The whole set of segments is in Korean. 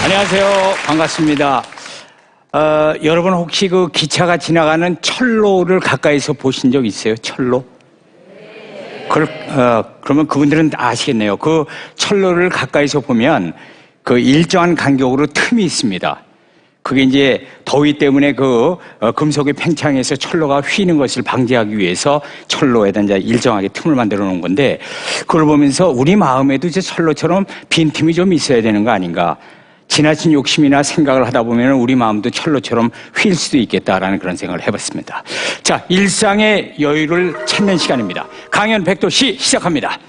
안녕하세요. 반갑습니다. 여러분 혹시 그 기차가 지나가는 철로를 가까이서 보신 적 있어요? 철로? 그러면 그분들은 아시겠네요. 그 철로를 가까이서 보면 그 일정한 간격으로 틈이 있습니다. 그게 이제 더위 때문에 그 금속의 팽창에서 철로가 휘는 것을 방지하기 위해서 철로에다 이제 일정하게 틈을 만들어 놓은 건데, 그걸 보면서 우리 마음에도 이제 철로처럼 빈틈이 좀 있어야 되는 거 아닌가. 지나친 욕심이나 생각을 하다 보면 우리 마음도 철로처럼 휠 수도 있겠다라는 그런 생각을 해봤습니다. 자, 일상의 여유를 찾는 시간입니다. 강연 백도시 시작합니다.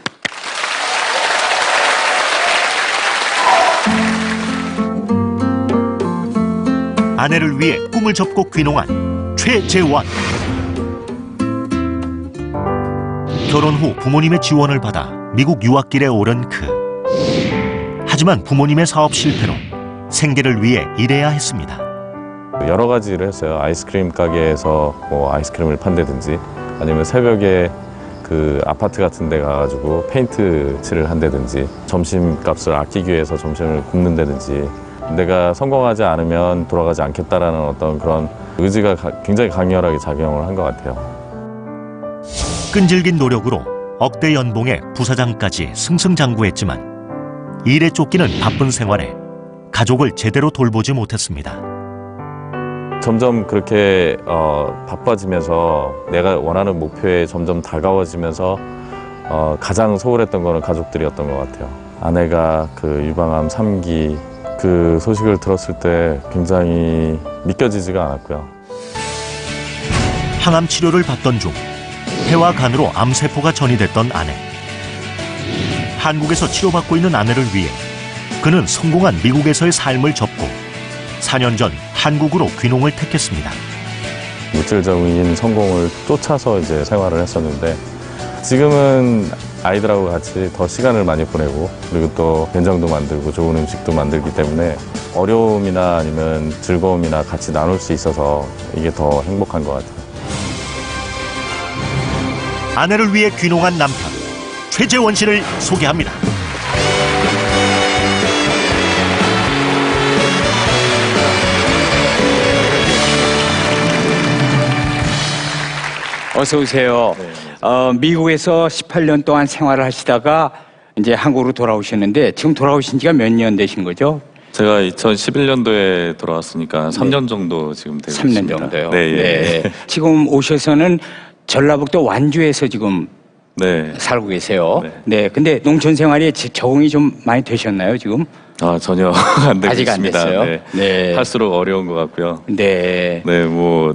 아내를 위해 꿈을 접고 귀농한 최재원. 결혼 후 부모님의 지원을 받아 미국 유학길에 오른 그. 하지만 부모님의 사업 실패로 생계를 위해 일해야 했습니다. 여러 가지를 했어요. 아이스크림 가게에서 뭐 아이스크림을 판다든지, 아니면 새벽에 그 아파트 같은 데 가가지고 페인트 칠을 한다든지, 점심값을 아끼기 위해서 점심을 굶는다든지, 내가 성공하지 않으면 돌아가지 않겠다라는 어떤 그런 의지가 굉장히 강렬하게 작용을 한 것 같아요. 끈질긴 노력으로 억대 연봉의 부사장까지 승승장구했지만 일에 쫓기는 바쁜 생활에 가족을 제대로 돌보지 못했습니다. 점점 그렇게 바빠지면서 내가 원하는 목표에 점점 다가워지면서 가장 소홀했던 거는 가족들이었던 것 같아요. 아내가 그 유방암 3기 그 소식을 들었을 때 굉장히 믿겨지지가 않았고요. 항암 치료를 받던 중 폐와 간으로 암세포가 전이됐던 아내. 한국에서 치료받고 있는 아내를 위해 그는 성공한 미국에서의 삶을 접고 4년 전 한국으로 귀농을 택했습니다. 물질적인 성공을 쫓아서 이제 생활을 했었는데, 지금은 아이들하고 같이 더 시간을 많이 보내고, 그리고 또 된장도 만들고 좋은 음식도 만들기 때문에 어려움이나 아니면 즐거움이나 같이 나눌 수 있어서 이게 더 행복한 것 같아요. 아내를 위해 귀농한 남편 최재원 씨를 소개합니다. 어서 오세요. 미국에서 18년 동안 생활을 하시다가 이제 한국으로 돌아오셨는데, 지금 돌아오신 지가 몇 년 되신 거죠? 제가 2011년도에 돌아왔으니까 3년 정도 지금 되고 3년 있습니다. 정도요. 네, 예. 네. 지금 오셔서는 전라북도 완주에서 지금 네. 살고 계세요. 네. 네. 근데 농촌 생활에 적응이 좀 많이 되셨나요, 지금? 아, 전혀 안 되고 아직 안 있습니다. 됐어요? 네. 네. 할수록 어려운 것 같고요. 네. 네, 뭐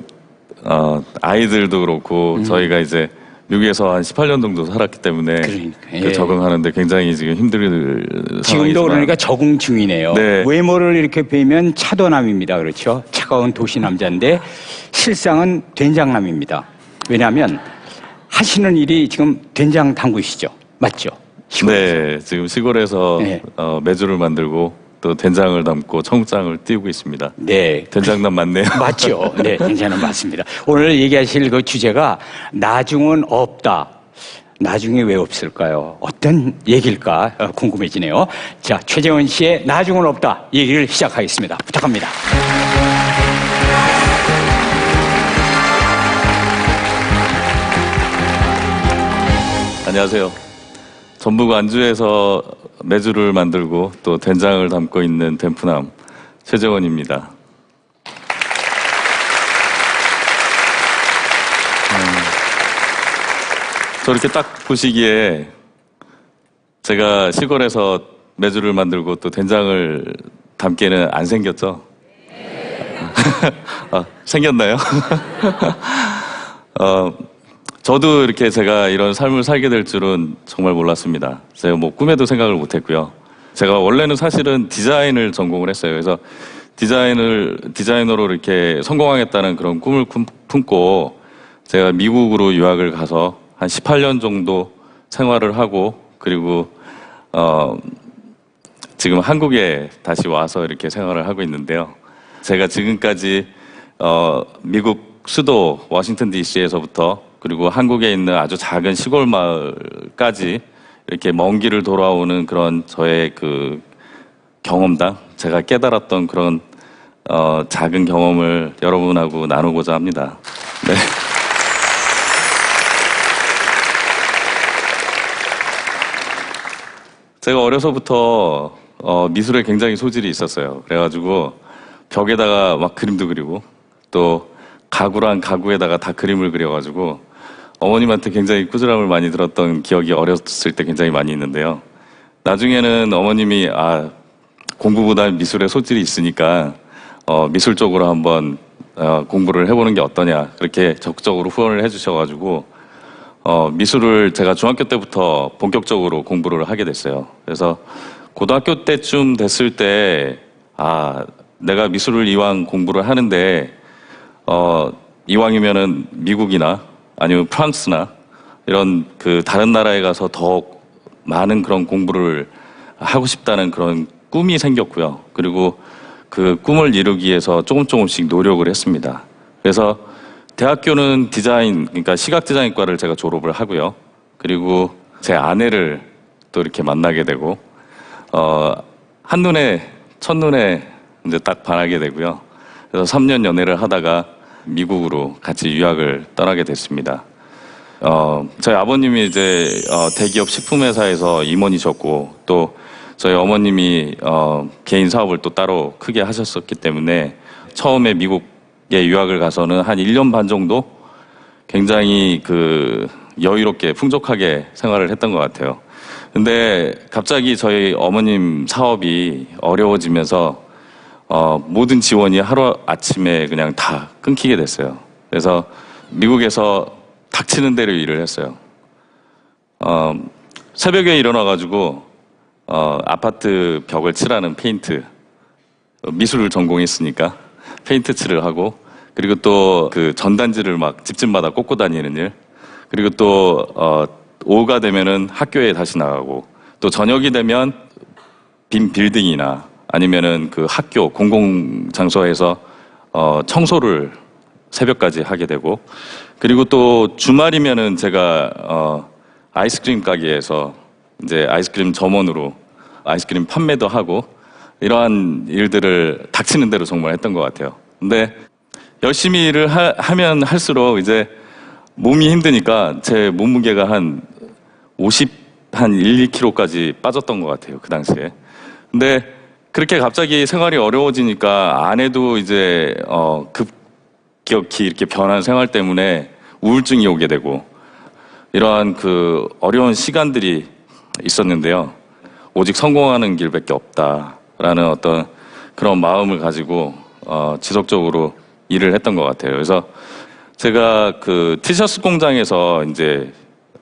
아이들도 그렇고 저희가 이제 미국에서 한 18년 정도 살았기 때문에 그러니까, 예. 그 적응하는데 굉장히 지금 힘들 지금도 상황이지만, 그러니까 적응 중이네요. 네. 외모를 이렇게 뵈면 차도남입니다. 그렇죠? 차가운 도시 남자인데 실상은 된장남입니다. 왜냐하면 하시는 일이 지금 된장 담그시죠. 맞죠? 시골에서. 네, 지금 시골에서 네. 메주를 만들고 또 된장을 담고 청장을 띄우고 있습니다. 네. 된장남 맞네요. 맞죠. 네, 괜찮은 맞습니다. 오늘 얘기하실 그 주제가 나중은 없다. 나중에 왜 없을까요? 어떤 얘기일까 궁금해지네요. 자, 최재원 씨의 나중은 없다 얘기를 시작하겠습니다. 부탁합니다. 안녕하세요. 전북 완주에서 메주를 만들고 또 된장을 담고 있는 댐프남 최재원입니다. 저렇게 딱 보시기에 제가 시골에서 메주를 만들고 또 된장을 담기에는 안 생겼죠? 생겼나요? 저도 이렇게 제가 이런 삶을 살게 될 줄은 정말 몰랐습니다. 제가 뭐 꿈에도 생각을 못 했고요. 제가 원래는 사실은 디자인을 전공을 했어요. 그래서 디자이너로 이렇게 성공하겠다는 그런 꿈을 품고 제가 미국으로 유학을 가서 한 18년 정도 생활을 하고, 그리고 지금 한국에 다시 와서 이렇게 생활을 하고 있는데요. 제가 지금까지 미국 수도 워싱턴 DC에서부터 그리고 한국에 있는 아주 작은 시골 마을까지 이렇게 먼 길을 돌아오는 그런 저의 그 경험담, 제가 깨달았던 그런 작은 경험을 여러분하고 나누고자 합니다. 네. 제가 어려서부터 미술에 굉장히 소질이 있었어요. 그래가지고 벽에다가 막 그림도 그리고 또 가구랑 가구에다가 다 그림을 그려가지고 어머님한테 굉장히 꾸지람을 많이 들었던 기억이 어렸을 때 굉장히 많이 있는데요. 나중에는 어머님이 공부보다 미술에 소질이 있으니까 미술 쪽으로 한번 공부를 해보는 게 어떠냐 그렇게 적극적으로 후원을 해주셔가지고 미술을 제가 중학교 때부터 본격적으로 공부를 하게 됐어요. 그래서 고등학교 때쯤 됐을 때 내가 미술을 이왕 공부를 하는데 이왕이면은 미국이나 아니면 프랑스나 이런 그 다른 나라에 가서 더 많은 그런 공부를 하고 싶다는 그런 꿈이 생겼고요. 그리고 그 꿈을 이루기 위해서 조금씩 노력을 했습니다. 그래서 대학교는 디자인, 그러니까 시각 디자인과를 제가 졸업을 하고요. 그리고 제 아내를 또 이렇게 만나게 되고 첫눈에 이제 딱 반하게 되고요. 그래서 3년 연애를 하다가 미국으로 같이 유학을 떠나게 됐습니다. 저희 아버님이 이제 대기업 식품회사에서 임원이셨고 또 저희 어머님이 개인 사업을 또 따로 크게 하셨었기 때문에 처음에 미국에 유학을 가서는 한 1년 반 정도 굉장히 그 여유롭게 풍족하게 생활을 했던 것 같아요. 근데 갑자기 저희 어머님 사업이 어려워지면서 모든 지원이 하루아침에 그냥 다 끊기게 됐어요. 그래서 미국에서 닥치는 대로 일을 했어요. 새벽에 일어나가지고 아파트 벽을 칠하는 페인트, 미술을 전공했으니까 페인트 칠을 하고, 그리고 또 그 전단지를 막 집집마다 꽂고 다니는 일, 그리고 또 오후가 되면은 학교에 다시 나가고, 또 저녁이 되면 빈 빌딩이나 아니면은 그 학교 공공 장소에서 청소를 새벽까지 하게 되고, 그리고 또 주말이면은 제가 아이스크림 가게에서 이제 아이스크림 점원으로 아이스크림 판매도 하고 이러한 일들을 닥치는 대로 정말 했던 것 같아요. 근데 열심히 일을 하면 할수록 이제 몸이 힘드니까 제 몸무게가 한 1, 2kg까지 빠졌던 것 같아요, 그 당시에. 근데 그렇게 갑자기 생활이 어려워지니까 아내도 이제 급격히 이렇게 변한 생활 때문에 우울증이 오게 되고 이러한 그 어려운 시간들이 있었는데요. 오직 성공하는 길밖에 없다라는 어떤 그런 마음을 가지고 지속적으로 일을 했던 것 같아요. 그래서 제가 그 티셔츠 공장에서 이제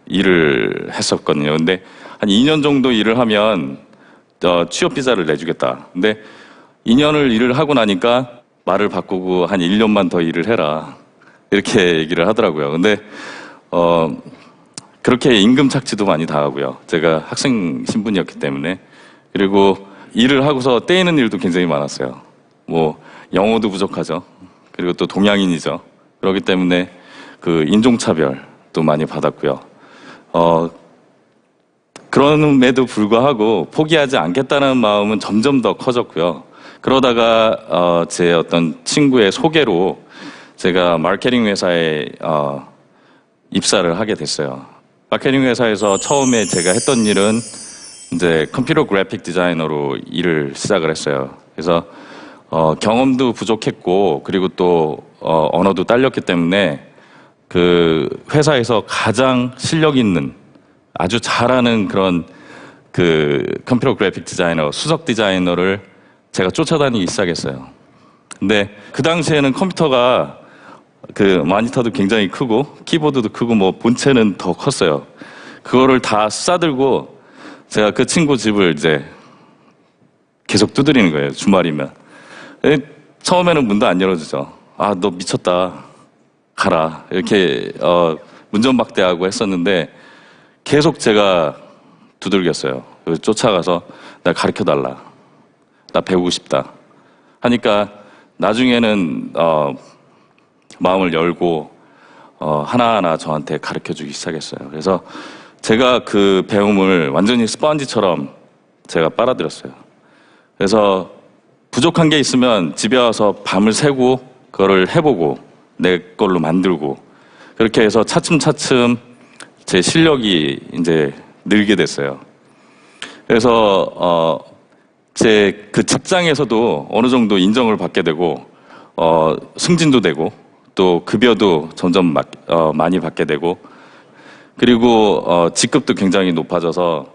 일을 했었거든요. 근데 한 2년 정도 일을 하면 취업 비자를 내주겠다. 근데 2년을 일을 하고 나니까 말을 바꾸고 한 1년만 더 일을 해라. 이렇게 얘기를 하더라고요. 근데 그렇게 임금 착취도 많이 당하고요. 제가 학생 신분이었기 때문에. 그리고 일을 하고서 떼이는 일도 굉장히 많았어요. 뭐 영어도 부족하죠. 그리고 또 동양인이죠. 그렇기 때문에 그 인종차별도 많이 받았고요. 그럼에도 불구하고 포기하지 않겠다는 마음은 점점 더 커졌고요. 그러다가 제 어떤 친구의 소개로 제가 마케팅 회사에 입사를 하게 됐어요. 마케팅 회사에서 처음에 제가 했던 일은 이제 컴퓨터 그래픽 디자이너로 일을 시작을 했어요. 그래서 경험도 부족했고 그리고 또 언어도 딸렸기 때문에 그 회사에서 가장 실력 있는 아주 잘하는 그런 그 컴퓨터 그래픽 디자이너, 수석 디자이너를 제가 쫓아다니기 시작했어요. 근데 그 당시에는 컴퓨터가 그 모니터도 굉장히 크고 키보드도 크고 뭐 본체는 더 컸어요. 그거를 다 싸들고 제가 그 친구 집을 이제 계속 두드리는 거예요. 주말이면. 처음에는 문도 안 열어주죠. 너 미쳤다. 가라. 이렇게 문전박대하고 했었는데 계속 제가 두들겼어요. 쫓아가서 나 가르쳐달라. 나 배우고 싶다. 하니까 나중에는 마음을 열고 하나하나 저한테 가르쳐주기 시작했어요. 그래서 제가 그 배움을 완전히 스펀지처럼 제가 빨아들였어요. 그래서 부족한 게 있으면 집에 와서 밤을 새고 그거를 해보고 내 걸로 만들고 그렇게 해서 차츰차츰 제 실력이 이제 늘게 됐어요. 그래서 제 그 직장에서도 어느 정도 인정을 받게 되고 승진도 되고 또 급여도 점점 많이 받게 되고 그리고 직급도 굉장히 높아져서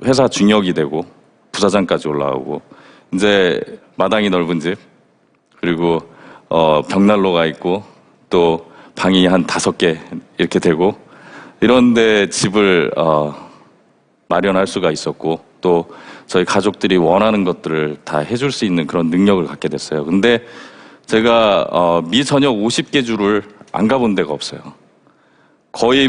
회사 중역이 되고 부사장까지 올라오고 이제 마당이 넓은 집 그리고 벽난로가 있고 또 방이 한 5개 이렇게 되고 이런데 집을 마련할 수가 있었고 또 저희 가족들이 원하는 것들을 다 해줄 수 있는 그런 능력을 갖게 됐어요. 근데 제가 미 전역 50개 주를 안 가본 데가 없어요. 거의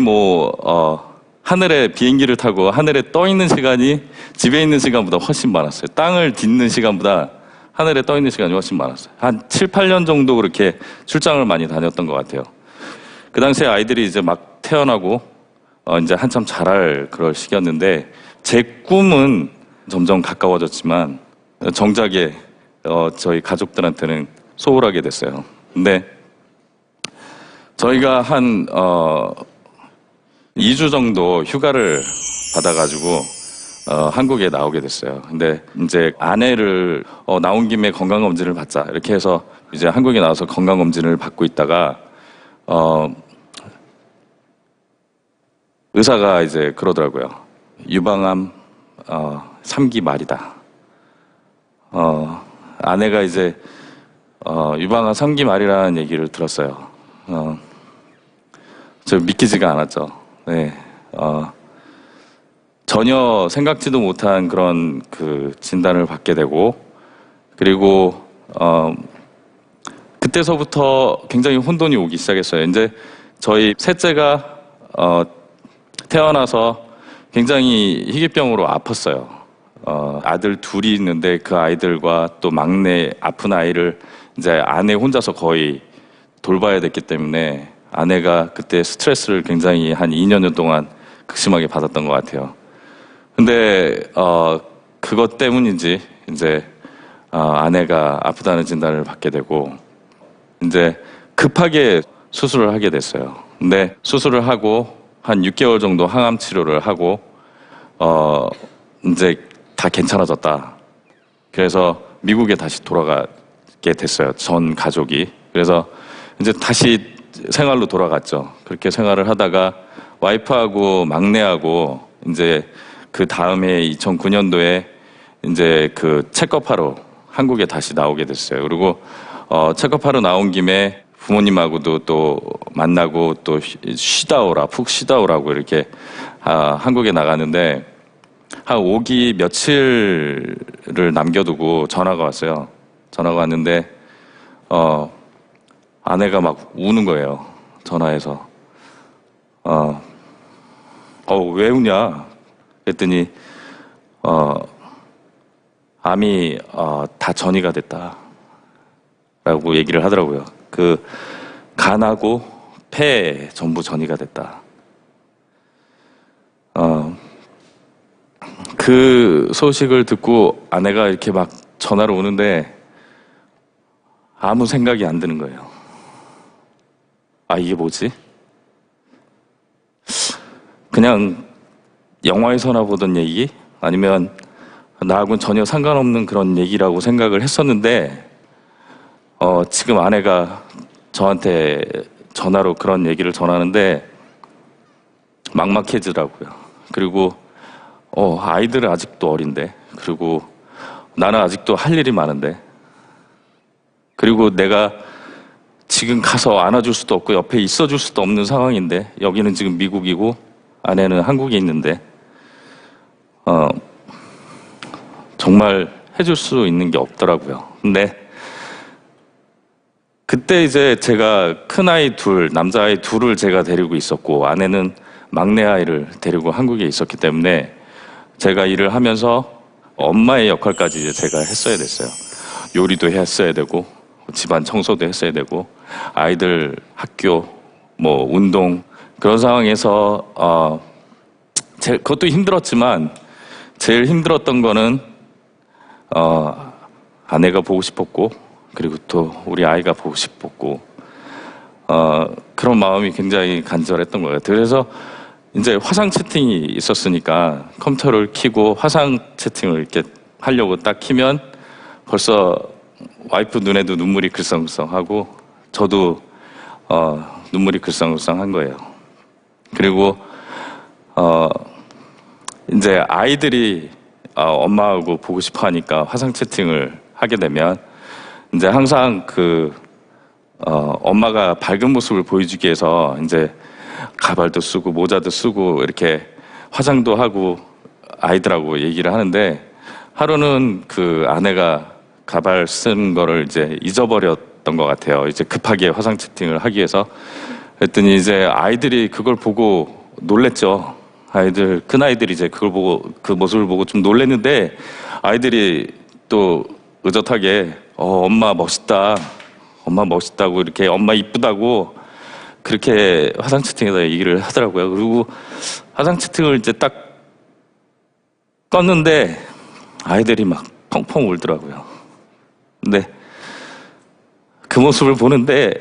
하늘에 비행기를 타고 하늘에 떠 있는 시간이 집에 있는 시간보다 훨씬 많았어요. 땅을 딛는 시간보다 하늘에 떠 있는 시간이 훨씬 많았어요. 한 7, 8년 정도 그렇게 출장을 많이 다녔던 것 같아요. 그 당시에 아이들이 이제 막 태어나고 이제 한참 자랄 그럴 시기였는데 제 꿈은 점점 가까워졌지만 정작에 저희 가족들한테는 소홀하게 됐어요. 근데 저희가 한 2주 정도 휴가를 받아가지고 한국에 나오게 됐어요. 근데 이제 아내를 나온 김에 건강검진을 받자 이렇게 해서 이제 한국에 나와서 건강검진을 받고 있다가 의사가 이제 그러더라고요. 유방암 3기 말이다. 아내가 이제 유방암 3기 말이라는 얘기를 들었어요. 저 믿기지가 않았죠. 네. 전혀 생각지도 못한 그런 그 진단을 받게 되고 그리고 그때서부터 굉장히 혼돈이 오기 시작했어요. 이제 저희 셋째가 태어나서 굉장히 희귀병으로 아팠어요. 아들 둘이 있는데 그 아이들과 또 막내 아픈 아이를 이제 아내 혼자서 거의 돌봐야 됐기 때문에 아내가 그때 스트레스를 굉장히 한 2년 동안 극심하게 받았던 것 같아요. 근데 그것 때문인지 이제 아내가 아프다는 진단을 받게 되고 이제 급하게 수술을 하게 됐어요. 근데 수술을 하고 한 6개월 정도 항암 치료를 하고 이제 다 괜찮아졌다. 그래서 미국에 다시 돌아가게 됐어요. 전 가족이. 그래서 이제 다시 생활로 돌아갔죠. 그렇게 생활을 하다가 와이프하고 막내하고 이제 그 다음에 2009년도에 이제 그 체크업하러 한국에 다시 나오게 됐어요. 그리고 체크업하러 나온 김에 부모님하고도 또 만나고 또 쉬다 오라, 푹 쉬다 오라고 이렇게 한국에 나가는데 한 오기 며칠을 남겨두고 전화가 왔어요. 전화가 왔는데 아내가 막 우는 거예요. 전화해서 왜 우냐? 그랬더니 암이 다 전이가 됐다라고 얘기를 하더라고요. 그 간하고 폐 전부 전이가 됐다. 그 소식을 듣고 아내가 이렇게 막 전화로 오는데 아무 생각이 안 드는 거예요. 이게 뭐지? 그냥 영화에서나 보던 얘기? 아니면 나하고는 전혀 상관없는 그런 얘기라고 생각을 했었는데 지금 아내가 저한테 전화로 그런 얘기를 전하는데 막막해지더라고요. 그리고 아이들은 아직도 어린데 그리고 나는 아직도 할 일이 많은데 그리고 내가 지금 가서 안아줄 수도 없고 옆에 있어줄 수도 없는 상황인데 여기는 지금 미국이고 아내는 한국에 있는데 정말 해줄 수 있는 게 없더라고요. 근데 그때 이제 제가 큰아이 둘, 남자아이 둘을 제가 데리고 있었고 아내는 막내 아이를 데리고 한국에 있었기 때문에 제가 일을 하면서 엄마의 역할까지 이제 제가 했어야 됐어요. 요리도 했어야 되고 집안 청소도 했어야 되고 아이들 학교, 운동 그런 상황에서 그것도 힘들었지만 제일 힘들었던 거는 아내가 보고 싶었고, 그리고 또 우리 아이가 보고 싶었고, 그런 마음이 굉장히 간절했던 것 같아요. 그래서 이제 화상 채팅이 있었으니까 컴퓨터를 켜고 화상 채팅을 이렇게 하려고 딱 켜면 벌써 와이프 눈에도 눈물이 글썽글썽하고 저도 눈물이 글썽글썽한 거예요. 그리고 이제 아이들이 엄마하고 보고 싶어 하니까 화상 채팅을 하게 되면 이제 항상 엄마가 밝은 모습을 보여주기 위해서 이제 가발도 쓰고 모자도 쓰고 이렇게 화장도 하고 아이들하고 얘기를 하는데 하루는 그 아내가 가발 쓴 거를 이제 잊어버렸던 것 같아요. 이제 급하게 화상 채팅을 하기 위해서. 그랬더니 이제 아이들이 그걸 보고 놀랬죠. 큰 아이들이 이제 그걸 보고 그 모습을 보고 좀 놀랬는데 아이들이 또 의젓하게 엄마 멋있다. 엄마 멋있다고 이렇게 엄마 이쁘다고 그렇게 화상 채팅에다 얘기를 하더라고요. 그리고 화상 채팅을 이제 딱 껐는데 아이들이 막 펑펑 울더라고요. 근데 그 모습을 보는데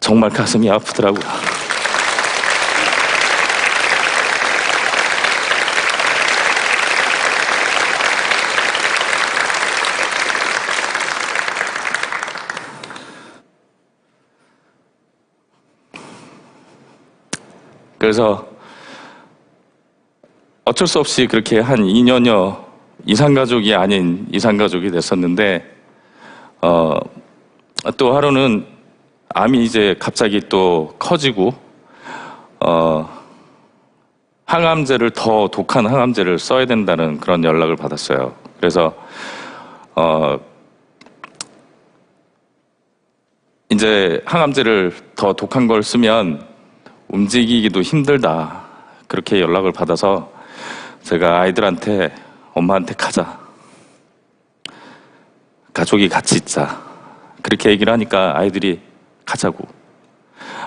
정말 가슴이 아프더라고요. 그래서 어쩔 수 없이 그렇게 한 2년여 이산가족이 아닌 이산가족이 됐었는데 또 하루는 암이 이제 갑자기 또 커지고 항암제를 더 독한 항암제를 써야 된다는 그런 연락을 받았어요. 그래서 이제 항암제를 더 독한 걸 쓰면 움직이기도 힘들다. 그렇게 연락을 받아서 제가 아이들한테 엄마한테 가자. 가족이 같이 있자. 그렇게 얘기를 하니까 아이들이 가자고.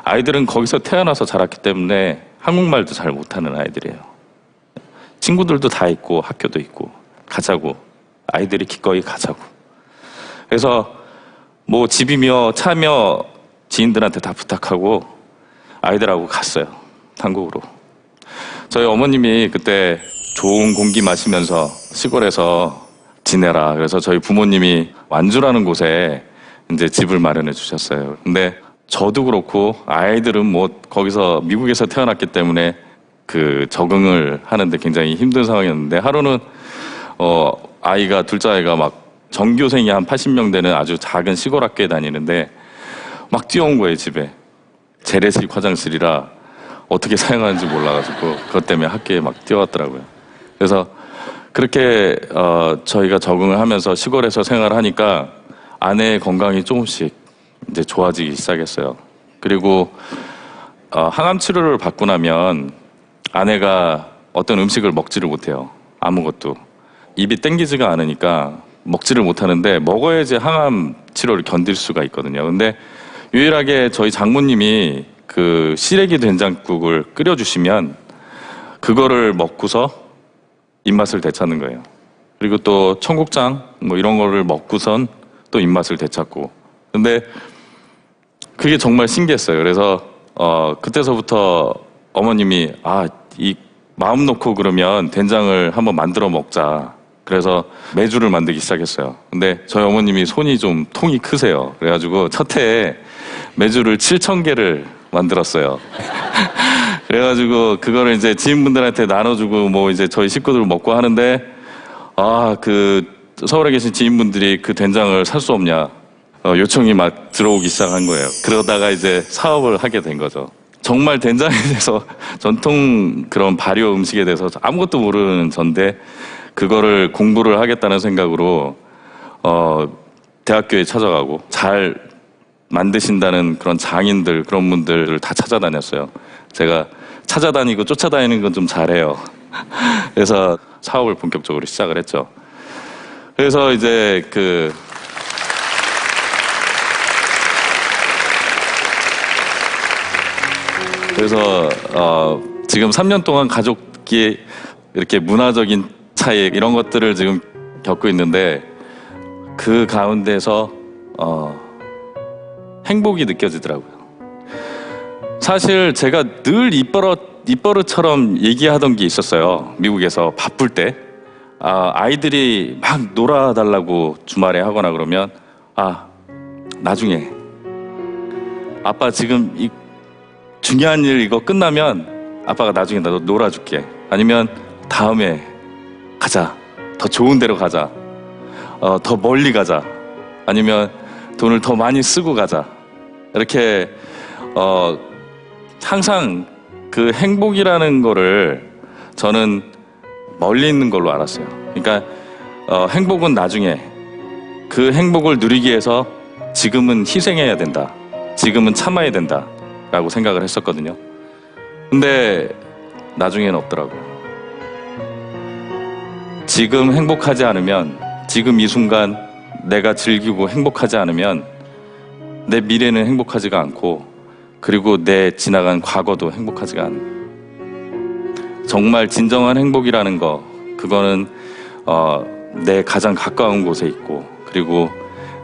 아이들은 거기서 태어나서 자랐기 때문에 한국말도 잘 못하는 아이들이에요. 친구들도 다 있고 학교도 있고 가자고. 아이들이 기꺼이 가자고. 그래서 뭐 집이며 차며 지인들한테 다 부탁하고 아이들하고 갔어요. 한국으로. 저희 어머님이 그때 좋은 공기 마시면서 시골에서 지내라. 그래서 저희 부모님이 완주라는 곳에 이제 집을 마련해 주셨어요. 근데 저도 그렇고 아이들은 뭐 거기서 미국에서 태어났기 때문에 그 적응을 하는데 굉장히 힘든 상황이었는데 하루는 아이가 둘째 아이가 막 전교생이 한 80명 되는 아주 작은 시골 학교에 다니는데 막 뛰어온 거예요, 집에. 재래식 화장실이라 어떻게 사용하는지 몰라가지고 그것 때문에 학교에 막 뛰어왔더라고요. 그래서 그렇게 저희가 적응을 하면서 시골에서 생활을 하니까 아내의 건강이 조금씩 이제 좋아지기 시작했어요. 그리고 항암 치료를 받고 나면 아내가 어떤 음식을 먹지를 못해요. 아무것도. 입이 땡기지가 않으니까 먹지를 못하는데 먹어야지 항암 치료를 견딜 수가 있거든요. 근데 유일하게 저희 장모님이 그 시래기 된장국을 끓여주시면 그거를 먹고서 입맛을 되찾는 거예요. 그리고 또 청국장 뭐 이런 거를 먹고선 또 입맛을 되찾고. 근데 그게 정말 신기했어요. 그래서 그때서부터 어머님이 이 마음 놓고 그러면 된장을 한번 만들어 먹자. 그래서 매주를 만들기 시작했어요. 근데 저희 어머님이 손이 좀 통이 크세요. 그래가지고 첫 해에 매주를 7,000개를 만들었어요. 그래가지고 그거를 이제 지인분들한테 나눠주고 뭐 이제 저희 식구들 먹고 하는데 그 서울에 계신 지인분들이 그 된장을 살 수 없냐 요청이 막 들어오기 시작한 거예요. 그러다가 이제 사업을 하게 된 거죠. 정말 된장에 대해서 전통 그런 발효 음식에 대해서 아무것도 모르는 전데 그거를 공부를 하겠다는 생각으로 대학교에 찾아가고 잘 만드신다는 그런 장인들 그런 분들을 다 찾아다녔어요. 제가 찾아다니고 쫓아다니는 건 좀 잘해요. 그래서 사업을 본격적으로 시작을 했죠. 그래서 이제 그래서 지금 3년 동안 가족이 이렇게 문화적인 차익 이런 것들을 지금 겪고 있는데 그 가운데서 행복이 느껴지더라고요. 사실 제가 늘 입버릇처럼 얘기하던 게 있었어요. 미국에서 바쁠 때 아이들이 막 놀아달라고 주말에 하거나 그러면 나중에 아빠 지금 이 중요한 일 이거 끝나면 아빠가 나중에 나 놀아줄게. 아니면 다음에 가자. 더 좋은 데로 가자. 더 멀리 가자. 아니면 돈을 더 많이 쓰고 가자. 이렇게 항상 그 행복이라는 거를 저는 멀리 있는 걸로 알았어요. 그러니까 행복은 나중에, 그 행복을 누리기 위해서 지금은 희생해야 된다. 지금은 참아야 된다. 라고 생각을 했었거든요. 근데 나중에는 없더라고요. 지금 행복하지 않으면, 지금 이 순간 내가 즐기고 행복하지 않으면 내 미래는 행복하지가 않고, 그리고 내 지나간 과거도 행복하지가 않아요. 정말 진정한 행복이라는 거, 그거는 내 가장 가까운 곳에 있고, 그리고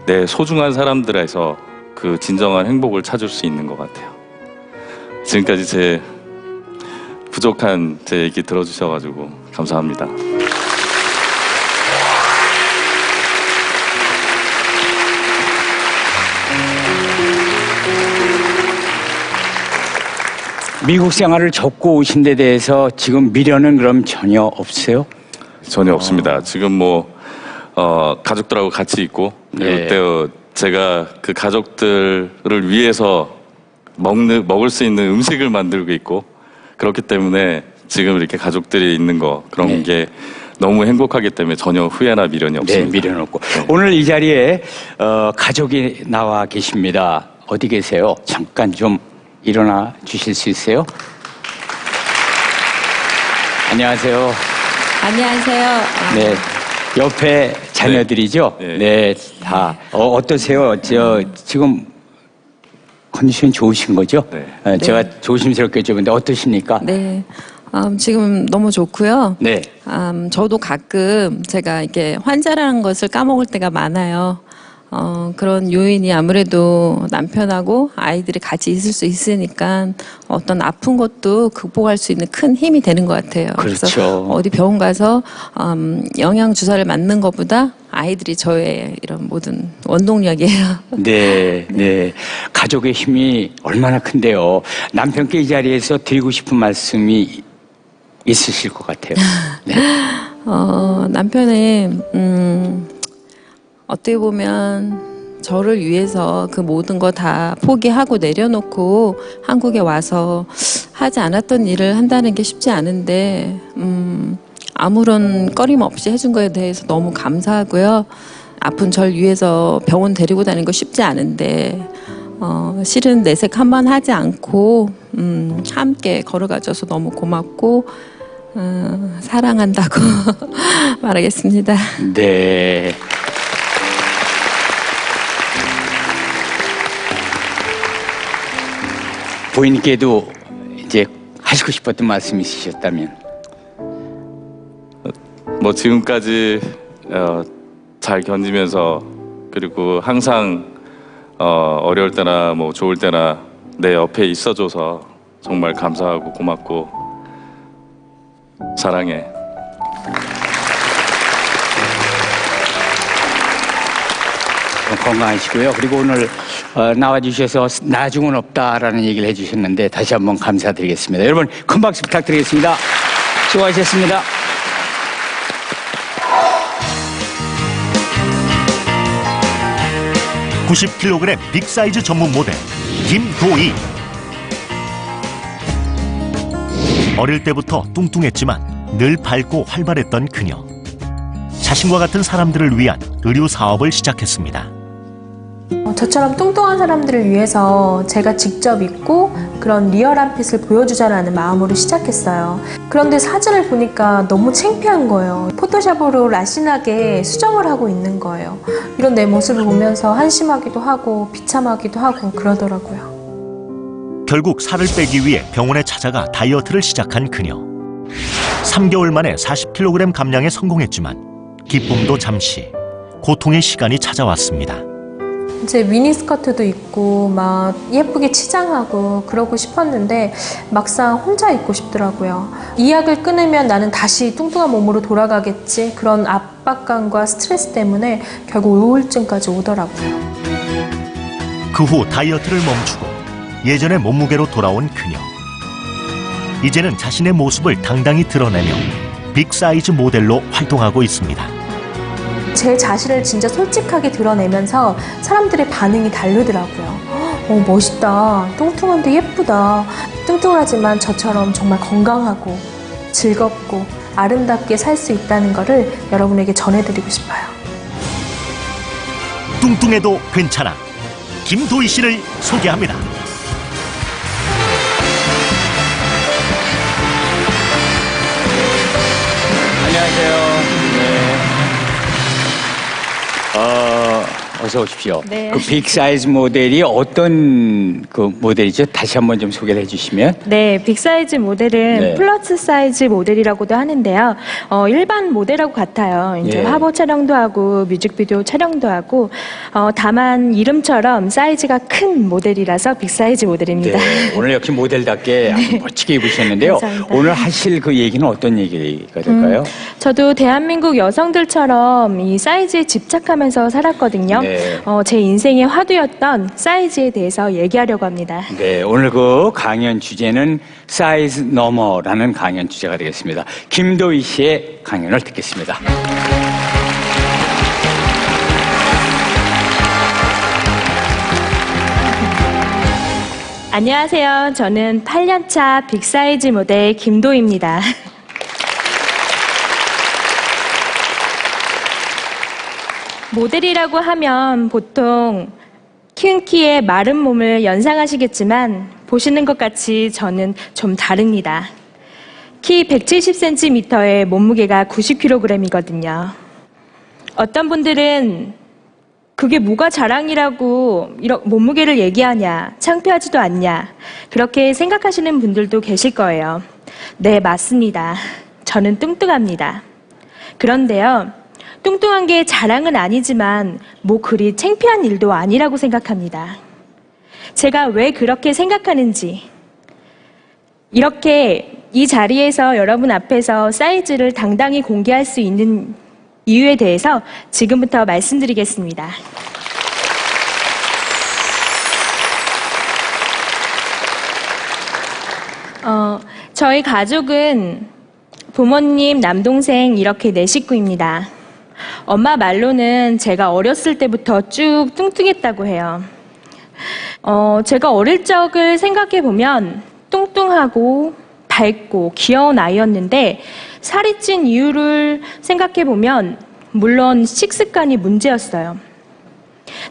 내 소중한 사람들에서 그 진정한 행복을 찾을 수 있는 것 같아요. 지금까지 제 부족한 제 얘기 들어주셔가지고 감사합니다. 미국 생활을 접고 오신 데 대해서 지금 미련은 그럼 전혀 없어요? 전혀 없습니다. 지금 뭐 가족들하고 같이 있고, 그리고 또 제가 그 가족들을 위해서 먹을 수 있는 음식을 만들고 있고, 그렇기 때문에 지금 이렇게 가족들이 있는 거, 그런 게 너무 행복하기 때문에 전혀 후회나 미련이 없습니다. 네, 미련 없고. 오늘 이 자리에 가족이 나와 계십니다. 어디 계세요? 잠깐 좀 일어나 주실 수 있어요? 안녕하세요. 안녕하세요. 네, 옆에 자녀들이죠? 네, 다. 어떠세요? 지금 컨디션 좋으신 거죠? 네. 제가 조심스럽게 여쭤보는데 어떠십니까? 네. 지금 너무 좋고요. 네. 저도 가끔 제가 이렇게 환자라는 것을 까먹을 때가 많아요. 그런 요인이 아무래도 남편하고 아이들이 같이 있을 수 있으니까 어떤 아픈 것도 극복할 수 있는 큰 힘이 되는 것 같아요. 그렇죠. 그래서 어디 병원 가서 영양 주사를 맞는 것보다 아이들이 저의 이런 모든 원동력이에요. 네, 네. 가족의 힘이 얼마나 큰데요. 남편께 이 자리에서 드리고 싶은 말씀이 있으실 것 같아요. 네. 남편은 어떻게 보면 저를 위해서 그 모든 거 다 포기하고 내려놓고 한국에 와서 하지 않았던 일을 한다는 게 쉽지 않은데 아무런 꺼림 없이 해준 거에 대해서 너무 감사하고요. 아픈 절 위해서 병원 데리고 다니는 거 쉽지 않은데 실은 내색 한 번 하지 않고 함께 걸어가줘서 너무 고맙고 사랑한다고 말하겠습니다. 네. 부인께도 이제 하시고 싶었던 말씀이 있으셨다면? 뭐 지금까지 잘 견디면서, 그리고 항상 어려울 때나 뭐 좋을 때나 내 옆에 있어줘서 정말 감사하고 고맙고 사랑해. 건강하시고요. 그리고 오늘 나와주셔서 나중은 없다라는 얘기를 해주셨는데 다시 한번 감사드리겠습니다. 여러분 큰 박수 부탁드리겠습니다. 수고하셨습니다. (90kg) 빅사이즈 전문 모델 김도희. 어릴 때부터 뚱뚱했지만 늘 밝고 활발했던 그녀. 자신과 같은 사람들을 위한 의류 사업을 시작했습니다. 저처럼 뚱뚱한 사람들을 위해서 제가 직접 입고 그런 리얼한 핏을 보여주자라는 마음으로 시작했어요. 그런데 사진을 보니까 너무 창피한 거예요. 포토샵으로 라신하게 수정을 하고 있는 거예요. 이런 내 모습을 보면서 한심하기도 하고 비참하기도 하고 그러더라고요. 결국 살을 빼기 위해 병원에 찾아가 다이어트를 시작한 그녀. 3개월 만에 40kg 감량에 성공했지만 기쁨도 잠시, 고통의 시간이 찾아왔습니다. 이제 미니스커트도 입고 막 예쁘게 치장하고 그러고 싶었는데 막상 혼자 입고 싶더라고요. 이 약을 끊으면 나는 다시 뚱뚱한 몸으로 돌아가겠지, 그런 압박감과 스트레스 때문에 결국 우울증까지 오더라고요. 그 후 다이어트를 멈추고 예전의 몸무게로 돌아온 그녀. 이제는 자신의 모습을 당당히 드러내며 빅사이즈 모델로 활동하고 있습니다. 제 자신을 진짜 솔직하게 드러내면서 사람들의 반응이 다르더라고요. 멋있다. 뚱뚱한데 예쁘다. 뚱뚱하지만 저처럼 정말 건강하고 즐겁고 아름답게 살 수 있다는 거를 여러분에게 전해드리고 싶어요. 뚱뚱해도 괜찮아. 김도희 씨를 소개합니다. 안녕하세요. 네. 어서 오십시오. 네. 그 빅사이즈 모델이 어떤 그 모델이죠? 다시 한번 좀 소개를 해주시면. 네, 빅사이즈 모델은 네. 플러스 사이즈 모델이라고도 하는데요. 일반 모델하고 같아요. 이제 예. 화보 촬영도 하고 뮤직비디오 촬영도 하고, 다만 이름처럼 사이즈가 큰 모델이라서 빅사이즈 모델입니다. 네, 오늘 역시 모델답게 아주 멋지게 입으셨는데요. 감사합니다. 오늘 하실 그 얘기는 어떤 얘기가 될까요? 저도 대한민국 여성들처럼 이 사이즈에 집착하면서 살았거든요. 네. 제 인생의 화두였던 사이즈에 대해서 얘기하려고 합니다. 네, 오늘 그 강연 주제는 사이즈 너머라는 강연 주제가 되겠습니다. 김도희 씨의 강연을 듣겠습니다. 안녕하세요. 저는 8년차 빅사이즈 모델 김도희입니다. 모델이라고 하면 보통 큰 키에 마른 몸을 연상하시겠지만 보시는 것 같이 저는 좀 다릅니다. 키 170cm에 몸무게가 90kg이거든요. 어떤 분들은 그게 뭐가 자랑이라고 이런 몸무게를 얘기하냐, 창피하지도 않냐, 그렇게 생각하시는 분들도 계실 거예요. 네, 맞습니다. 저는 뚱뚱합니다. 그런데요, 뚱뚱한 게 자랑은 아니지만 뭐 그리 창피한 일도 아니라고 생각합니다. 제가 왜 그렇게 생각하는지, 이렇게 이 자리에서 여러분 앞에서 사이즈를 당당히 공개할 수 있는 이유에 대해서 지금부터 말씀드리겠습니다. 저희 가족은 부모님, 남동생 이렇게 4식구입니다. 엄마 말로는 제가 어렸을 때부터 쭉 뚱뚱했다고 해요. 제가 어릴 적을 생각해 보면 뚱뚱하고 밝고 귀여운 아이였는데 살이 찐 이유를 생각해 보면 물론 식습관이 문제였어요.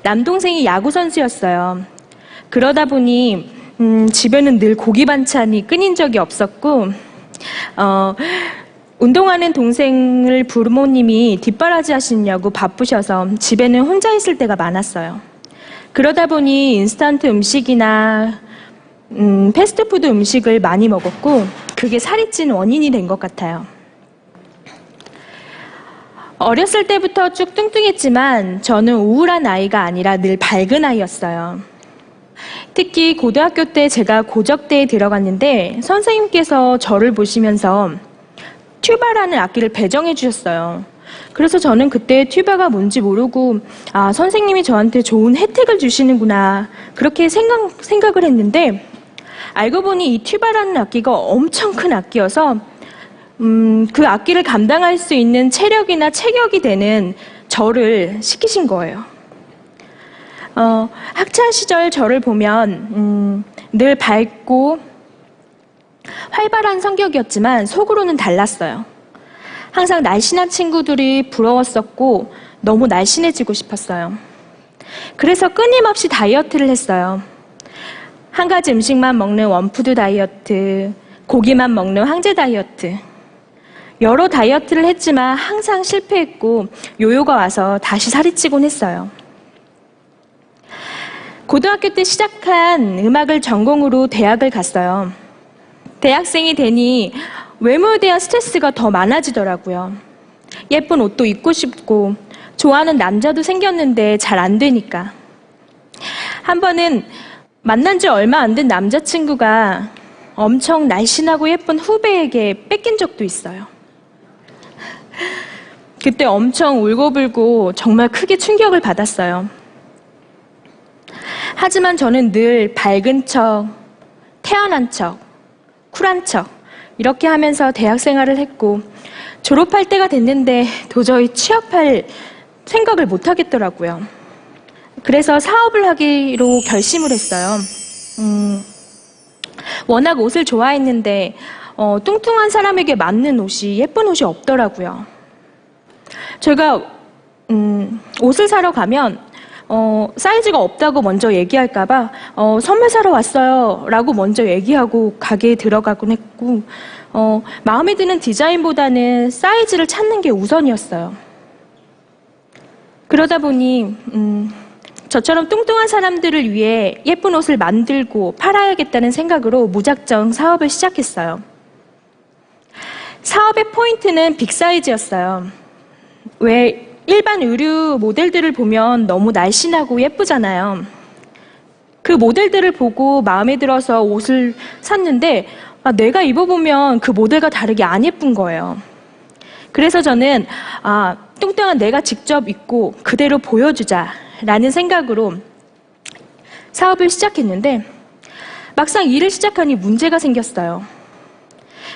남동생이 야구 선수였어요. 그러다 보니 집에는 늘 고기 반찬이 끊인 적이 없었고 운동하는 동생을 부모님이 뒷바라지 하시냐고 바쁘셔서 집에는 혼자 있을 때가 많았어요. 그러다 보니 인스턴트 음식이나 패스트푸드 음식을 많이 먹었고 그게 살이 찐 원인이 된 것 같아요. 어렸을 때부터 쭉 뚱뚱했지만 저는 우울한 아이가 아니라 늘 밝은 아이였어요. 특히 고등학교 때 제가 고적대에 들어갔는데 선생님께서 저를 보시면서 튜바라는 악기를 배정해 주셨어요. 그래서 저는 그때 튜바가 뭔지 모르고 선생님이 저한테 좋은 혜택을 주시는구나 그렇게 생각을 했는데 알고 보니 이 튜바라는 악기가 엄청 큰 악기여서 그 악기를 감당할 수 있는 체력이나 체격이 되는 저를 시키신 거예요. 학창 시절 저를 보면 늘 밝고 활발한 성격이었지만 속으로는 달랐어요. 항상 날씬한 친구들이 부러웠었고 너무 날씬해지고 싶었어요. 그래서 끊임없이 다이어트를 했어요. 한 가지 음식만 먹는 원푸드 다이어트, 고기만 먹는 황제 다이어트. 여러 다이어트를 했지만 항상 실패했고 요요가 와서 다시 살이 찌곤 했어요. 고등학교 때 시작한 음악을 전공으로 대학을 갔어요. 대학생이 되니 외모에 대한 스트레스가 더 많아지더라고요. 예쁜 옷도 입고 싶고 좋아하는 남자도 생겼는데 잘 안 되니까. 한 번은 만난 지 얼마 안 된 남자친구가 엄청 날씬하고 예쁜 후배에게 뺏긴 적도 있어요. 그때 엄청 울고불고 정말 크게 충격을 받았어요. 하지만 저는 늘 밝은 척, 태연한 척, 쿨한 척 이렇게 하면서 대학 생활을 했고 졸업할 때가 됐는데 도저히 취업할 생각을 못 하겠더라고요. 그래서 사업을 하기로 결심을 했어요. 워낙 옷을 좋아했는데 뚱뚱한 사람에게 맞는 옷이 예쁜 옷이 없더라고요. 제가 옷을 사러 가면 사이즈가 없다고 먼저 얘기할까봐 선물 사러 왔어요 라고 먼저 얘기하고 가게에 들어가곤 했고 마음에 드는 디자인보다는 사이즈를 찾는 게 우선이었어요. 그러다 보니 저처럼 뚱뚱한 사람들을 위해 예쁜 옷을 만들고 팔아야겠다는 생각으로 무작정 사업을 시작했어요. 사업의 포인트는 빅사이즈였어요. 왜 일반 의류 모델들을 보면 너무 날씬하고 예쁘잖아요. 그 모델들을 보고 마음에 들어서 옷을 샀는데 내가 입어보면 그 모델과 다르게 안 예쁜 거예요. 그래서 저는 뚱뚱한 내가 직접 입고 그대로 보여주자라는 생각으로 사업을 시작했는데 막상 일을 시작하니 문제가 생겼어요.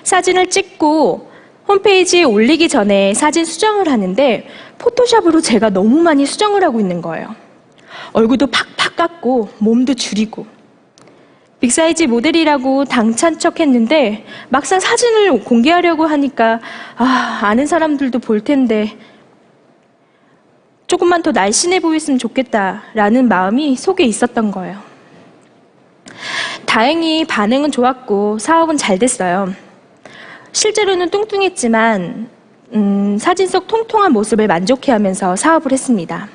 사진을 찍고 홈페이지에 올리기 전에 사진 수정을 하는데 포토샵으로 제가 너무 많이 수정을 하고 있는 거예요. 얼굴도 팍팍 깎고 몸도 줄이고 빅사이즈 모델이라고 당찬 척 했는데 막상 사진을 공개하려고 하니까 아는 사람들도 볼 텐데 조금만 더 날씬해 보였으면 좋겠다라는 마음이 속에 있었던 거예요. 다행히 반응은 좋았고 사업은 잘 됐어요. 실제로는 뚱뚱했지만 사진 속 통통한 모습을 만족해하면서 사업을 했습니다.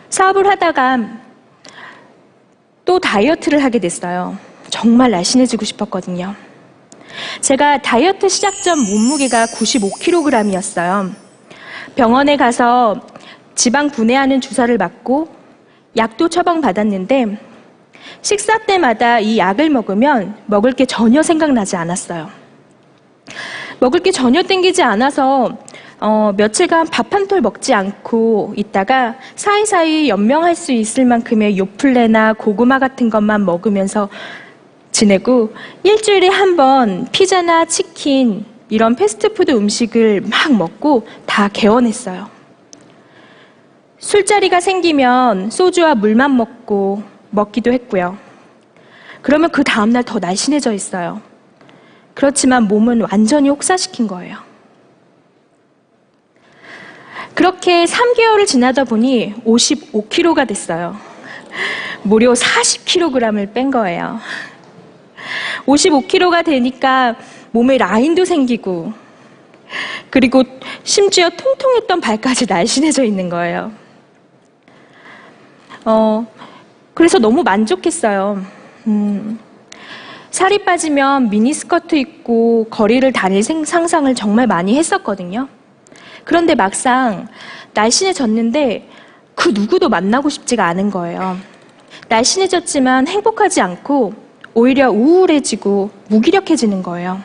사업을 하다가 또 다이어트를 하게 됐어요. 정말 날씬해지고 싶었거든요. 제가 다이어트 시작 전 몸무게가 95kg이었어요. 병원에 가서 지방 분해하는 주사를 맞고 약도 처방받았는데 식사 때마다 이 약을 먹으면 먹을 게 전혀 생각나지 않았어요. 먹을 게 전혀 땡기지 않아서 며칠간 밥 한 톨 먹지 않고 있다가 사이사이 연명할 수 있을 만큼의 요플레나 고구마 같은 것만 먹으면서 지내고 일주일에 한 번 피자나 치킨 이런 패스트푸드 음식을 막 먹고 다 개원했어요. 술자리가 생기면 소주와 물만 먹기도 했고요. 그러면 그 다음날 더 날씬해져 있어요. 그렇지만 몸은 완전히 혹사시킨 거예요. 그렇게 3개월을 지나다 보니 55kg가 됐어요. 무려 40kg을 뺀 거예요. 55kg가 되니까 몸에 라인도 생기고 그리고 심지어 통통했던 발까지 날씬해져 있는 거예요. 그래서 너무 만족했어요. 살이 빠지면 미니스커트 입고 거리를 다닐 상상을 정말 많이 했었거든요. 그런데 막상 날씬해졌는데 그 누구도 만나고 싶지가 않은 거예요. 날씬해졌지만 행복하지 않고 오히려 우울해지고 무기력해지는 거예요.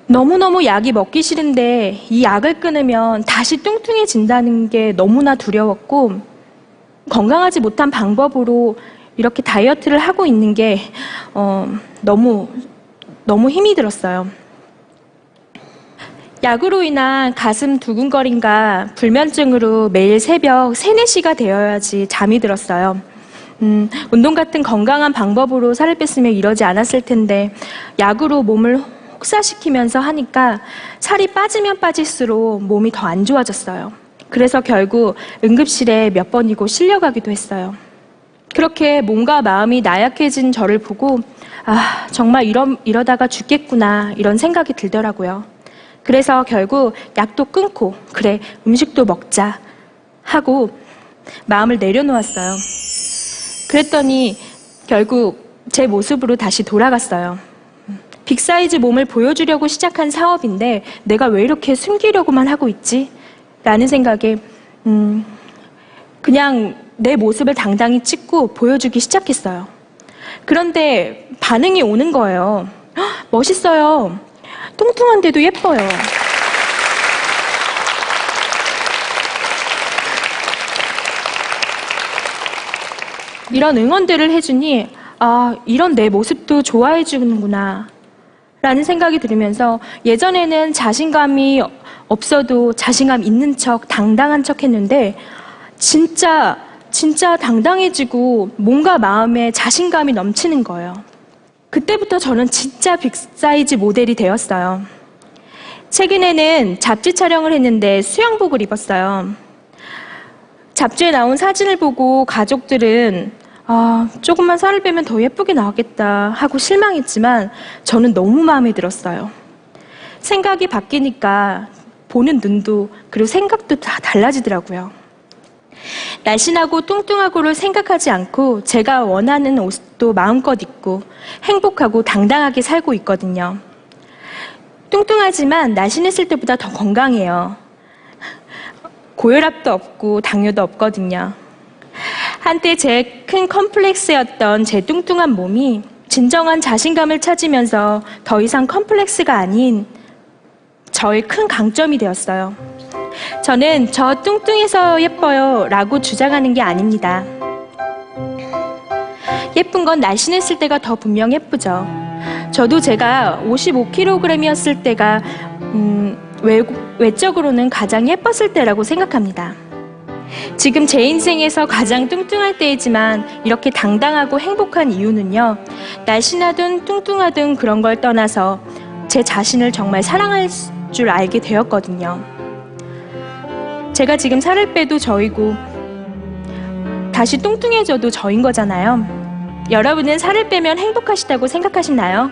너무너무 약이 먹기 싫은데 이 약을 끊으면 다시 뚱뚱해진다는 게 너무나 두려웠고 건강하지 못한 방법으로 이렇게 다이어트를 하고 있는 게 너무 힘이 들었어요. 약으로 인한 가슴 두근거림과 불면증으로 매일 새벽 3, 4시가 되어야지 잠이 들었어요. 운동 같은 건강한 방법으로 살을 뺐으면 이러지 않았을 텐데 약으로 몸을 혹사시키면서 하니까 살이 빠지면 빠질수록 몸이 더 안 좋아졌어요. 그래서 결국 응급실에 몇 번이고 실려가기도 했어요. 그렇게 몸과 마음이 나약해진 저를 보고 정말 이러다가 죽겠구나 이런 생각이 들더라고요. 그래서 결국 약도 끊고 그래 음식도 먹자 하고 마음을 내려놓았어요. 그랬더니 결국 제 모습으로 다시 돌아갔어요. 빅사이즈 몸을 보여주려고 시작한 사업인데 내가 왜 이렇게 숨기려고만 하고 있지? 라는 생각에 그냥 내 모습을 당당히 찍고 보여주기 시작했어요. 그런데 반응이 오는 거예요. "헉, 멋있어요. 뚱뚱한데도 예뻐요. 이런 응원들을 해주니 아, 이런 내 모습도 좋아해 주는구나 라는 생각이 들으면서 예전에는 자신감이 없어도 자신감 있는 척 당당한 척 했는데 진짜 당당해지고 뭔가 마음에 자신감이 넘치는 거예요. 그때부터 저는 진짜 빅사이즈 모델이 되었어요. 최근에는 잡지 촬영을 했는데 수영복을 입었어요. 잡지에 나온 사진을 보고 가족들은 아, 조금만 살을 빼면 더 예쁘게 나왔겠다 하고 실망했지만 저는 너무 마음에 들었어요. 생각이 바뀌니까 보는 눈도 그리고 생각도 다 달라지더라고요. 날씬하고 뚱뚱하고를 생각하지 않고 제가 원하는 옷도 마음껏 입고 행복하고 당당하게 살고 있거든요. 뚱뚱하지만 날씬했을 때보다 더 건강해요. 고혈압도 없고 당뇨도 없거든요. 한때 제 큰 컴플렉스였던 제 뚱뚱한 몸이 진정한 자신감을 찾으면서 더 이상 컴플렉스가 아닌 저의 큰 강점이 되었어요. 저는 저 뚱뚱해서 예뻐요 라고 주장하는 게 아닙니다. 예쁜 건 날씬했을 때가 더 분명 예쁘죠. 저도 제가 55kg이었을 때가 외적으로는 가장 예뻤을 때라고 생각합니다. 지금 제 인생에서 가장 뚱뚱할 때이지만 이렇게 당당하고 행복한 이유는요. 날씬하든 뚱뚱하든 그런 걸 떠나서 제 자신을 정말 사랑할 줄 알게 되었거든요. 제가 지금 살을 빼도 저이고 다시 뚱뚱해져도 저인 거잖아요. 여러분은 살을 빼면 행복하시다고 생각하시나요?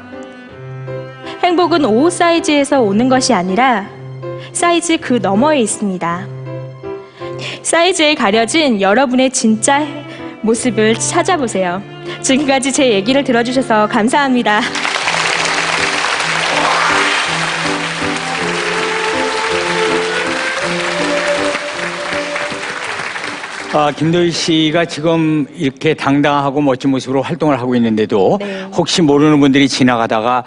행복은 옷 사이즈에서 오는 것이 아니라 사이즈 그 너머에 있습니다. 사이즈에 가려진 여러분의 진짜 모습을 찾아보세요. 지금까지 제 얘기를 들어주셔서 감사합니다. 김도희 씨가 지금 이렇게 당당하고 멋진 모습으로 활동을 하고 있는데도 네. 혹시 모르는 분들이 지나가다가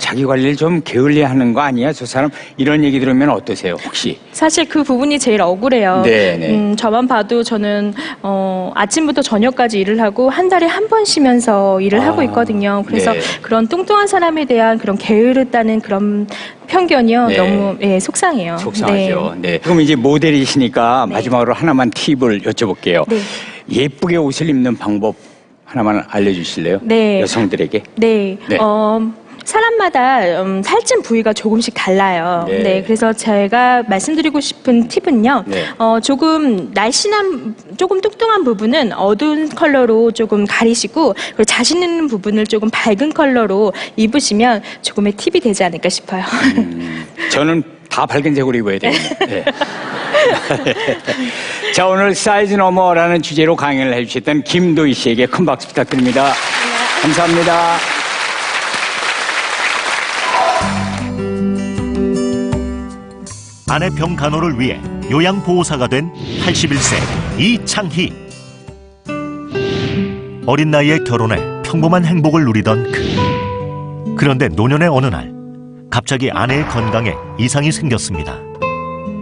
자기 관리를 좀 게을리하는 거 아니야? 저 사람 이런 얘기 들으면 어떠세요? 혹시? 사실 그 부분이 제일 억울해요. 네. 저만 봐도 저는 아침부터 저녁까지 일을 하고 한 달에 한 번 쉬면서 일을 하고 있거든요. 그래서 네. 그런 뚱뚱한 사람에 대한 그런 게으르다는 그런 편견이요. 네. 너무 속상해요. 속상하죠. 네. 그럼 이제 모델이시니까 마지막으로 하나만 팁을 여쭤볼게요. 네. 예쁘게 옷을 입는 방법 하나만 알려주실래요? 네. 여성들에게. 네. 네. 사람마다 살찐 부위가 조금씩 달라요. 네. 네. 그래서 제가 말씀드리고 싶은 팁은요. 네. 조금 날씬한, 조금 뚱뚱한 부분은 어두운 컬러로 조금 가리시고, 그리고 자신 있는 부분을 조금 밝은 컬러로 입으시면 조금의 팁이 되지 않을까 싶어요. 저는 다 밝은색으로 입어야 되겠네요. 네. 자, 오늘 사이즈 너머라는 주제로 강연을 해주셨던 김도희 씨에게 큰 박수 부탁드립니다. 감사합니다. 아내 병 간호를 위해 요양보호사가 된 81세 이창희. 어린 나이에 결혼해 평범한 행복을 누리던 그런데 노년의 어느 날 갑자기 아내의 건강에 이상이 생겼습니다.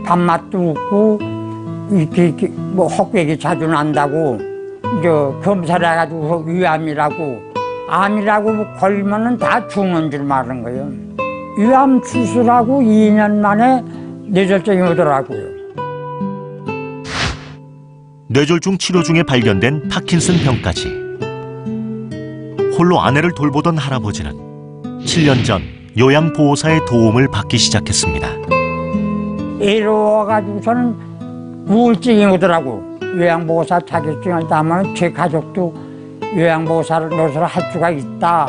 밥맛도 없고 이렇게 뭐 헛백이 자주 난다고 검사를 해가지고 위암이라고 암이라고 걸리면은 다 죽는 줄 말한 거예요. 위암 수술하고 2년 만에 뇌졸중이 오더라고요. 뇌졸중 치료 중에 발견된 파킨슨 병까지. 홀로 아내를 돌보던 할아버지는 7년 전 요양보호사의 도움을 받기 시작했습니다. 외로워가지고서는 우울증이 오더라고. 요양보호사 자격증을 따면 제 가족도 요양보호사를 노릇을 할 수가 있다.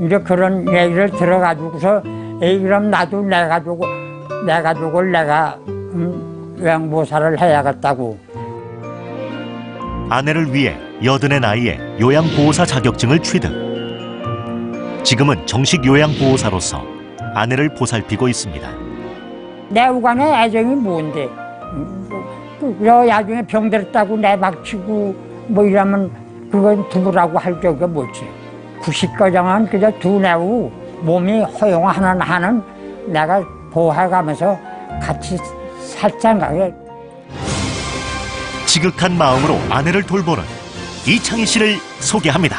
이제 그런 얘기를 들어가지고서 그럼 나도 내 가족을 내가 요양보호사를 해야겠다고. 아내를 위해 80의 나이에 요양보호사 자격증을 취득. 지금은 정식 요양보호사로서 아내를 보살피고 있습니다. 내 우간의 애정이 뭔데? 너 나중에 병들었다고 내박치고 뭐 이러면 그건 두부라고 할 적이 뭐지? 90가량은 그저 두뇌우 몸이 허용하는 한은 내가 보호해가면서 같이 살잖아. 지극한 마음으로 아내를 돌보는 이창희 씨를 소개합니다.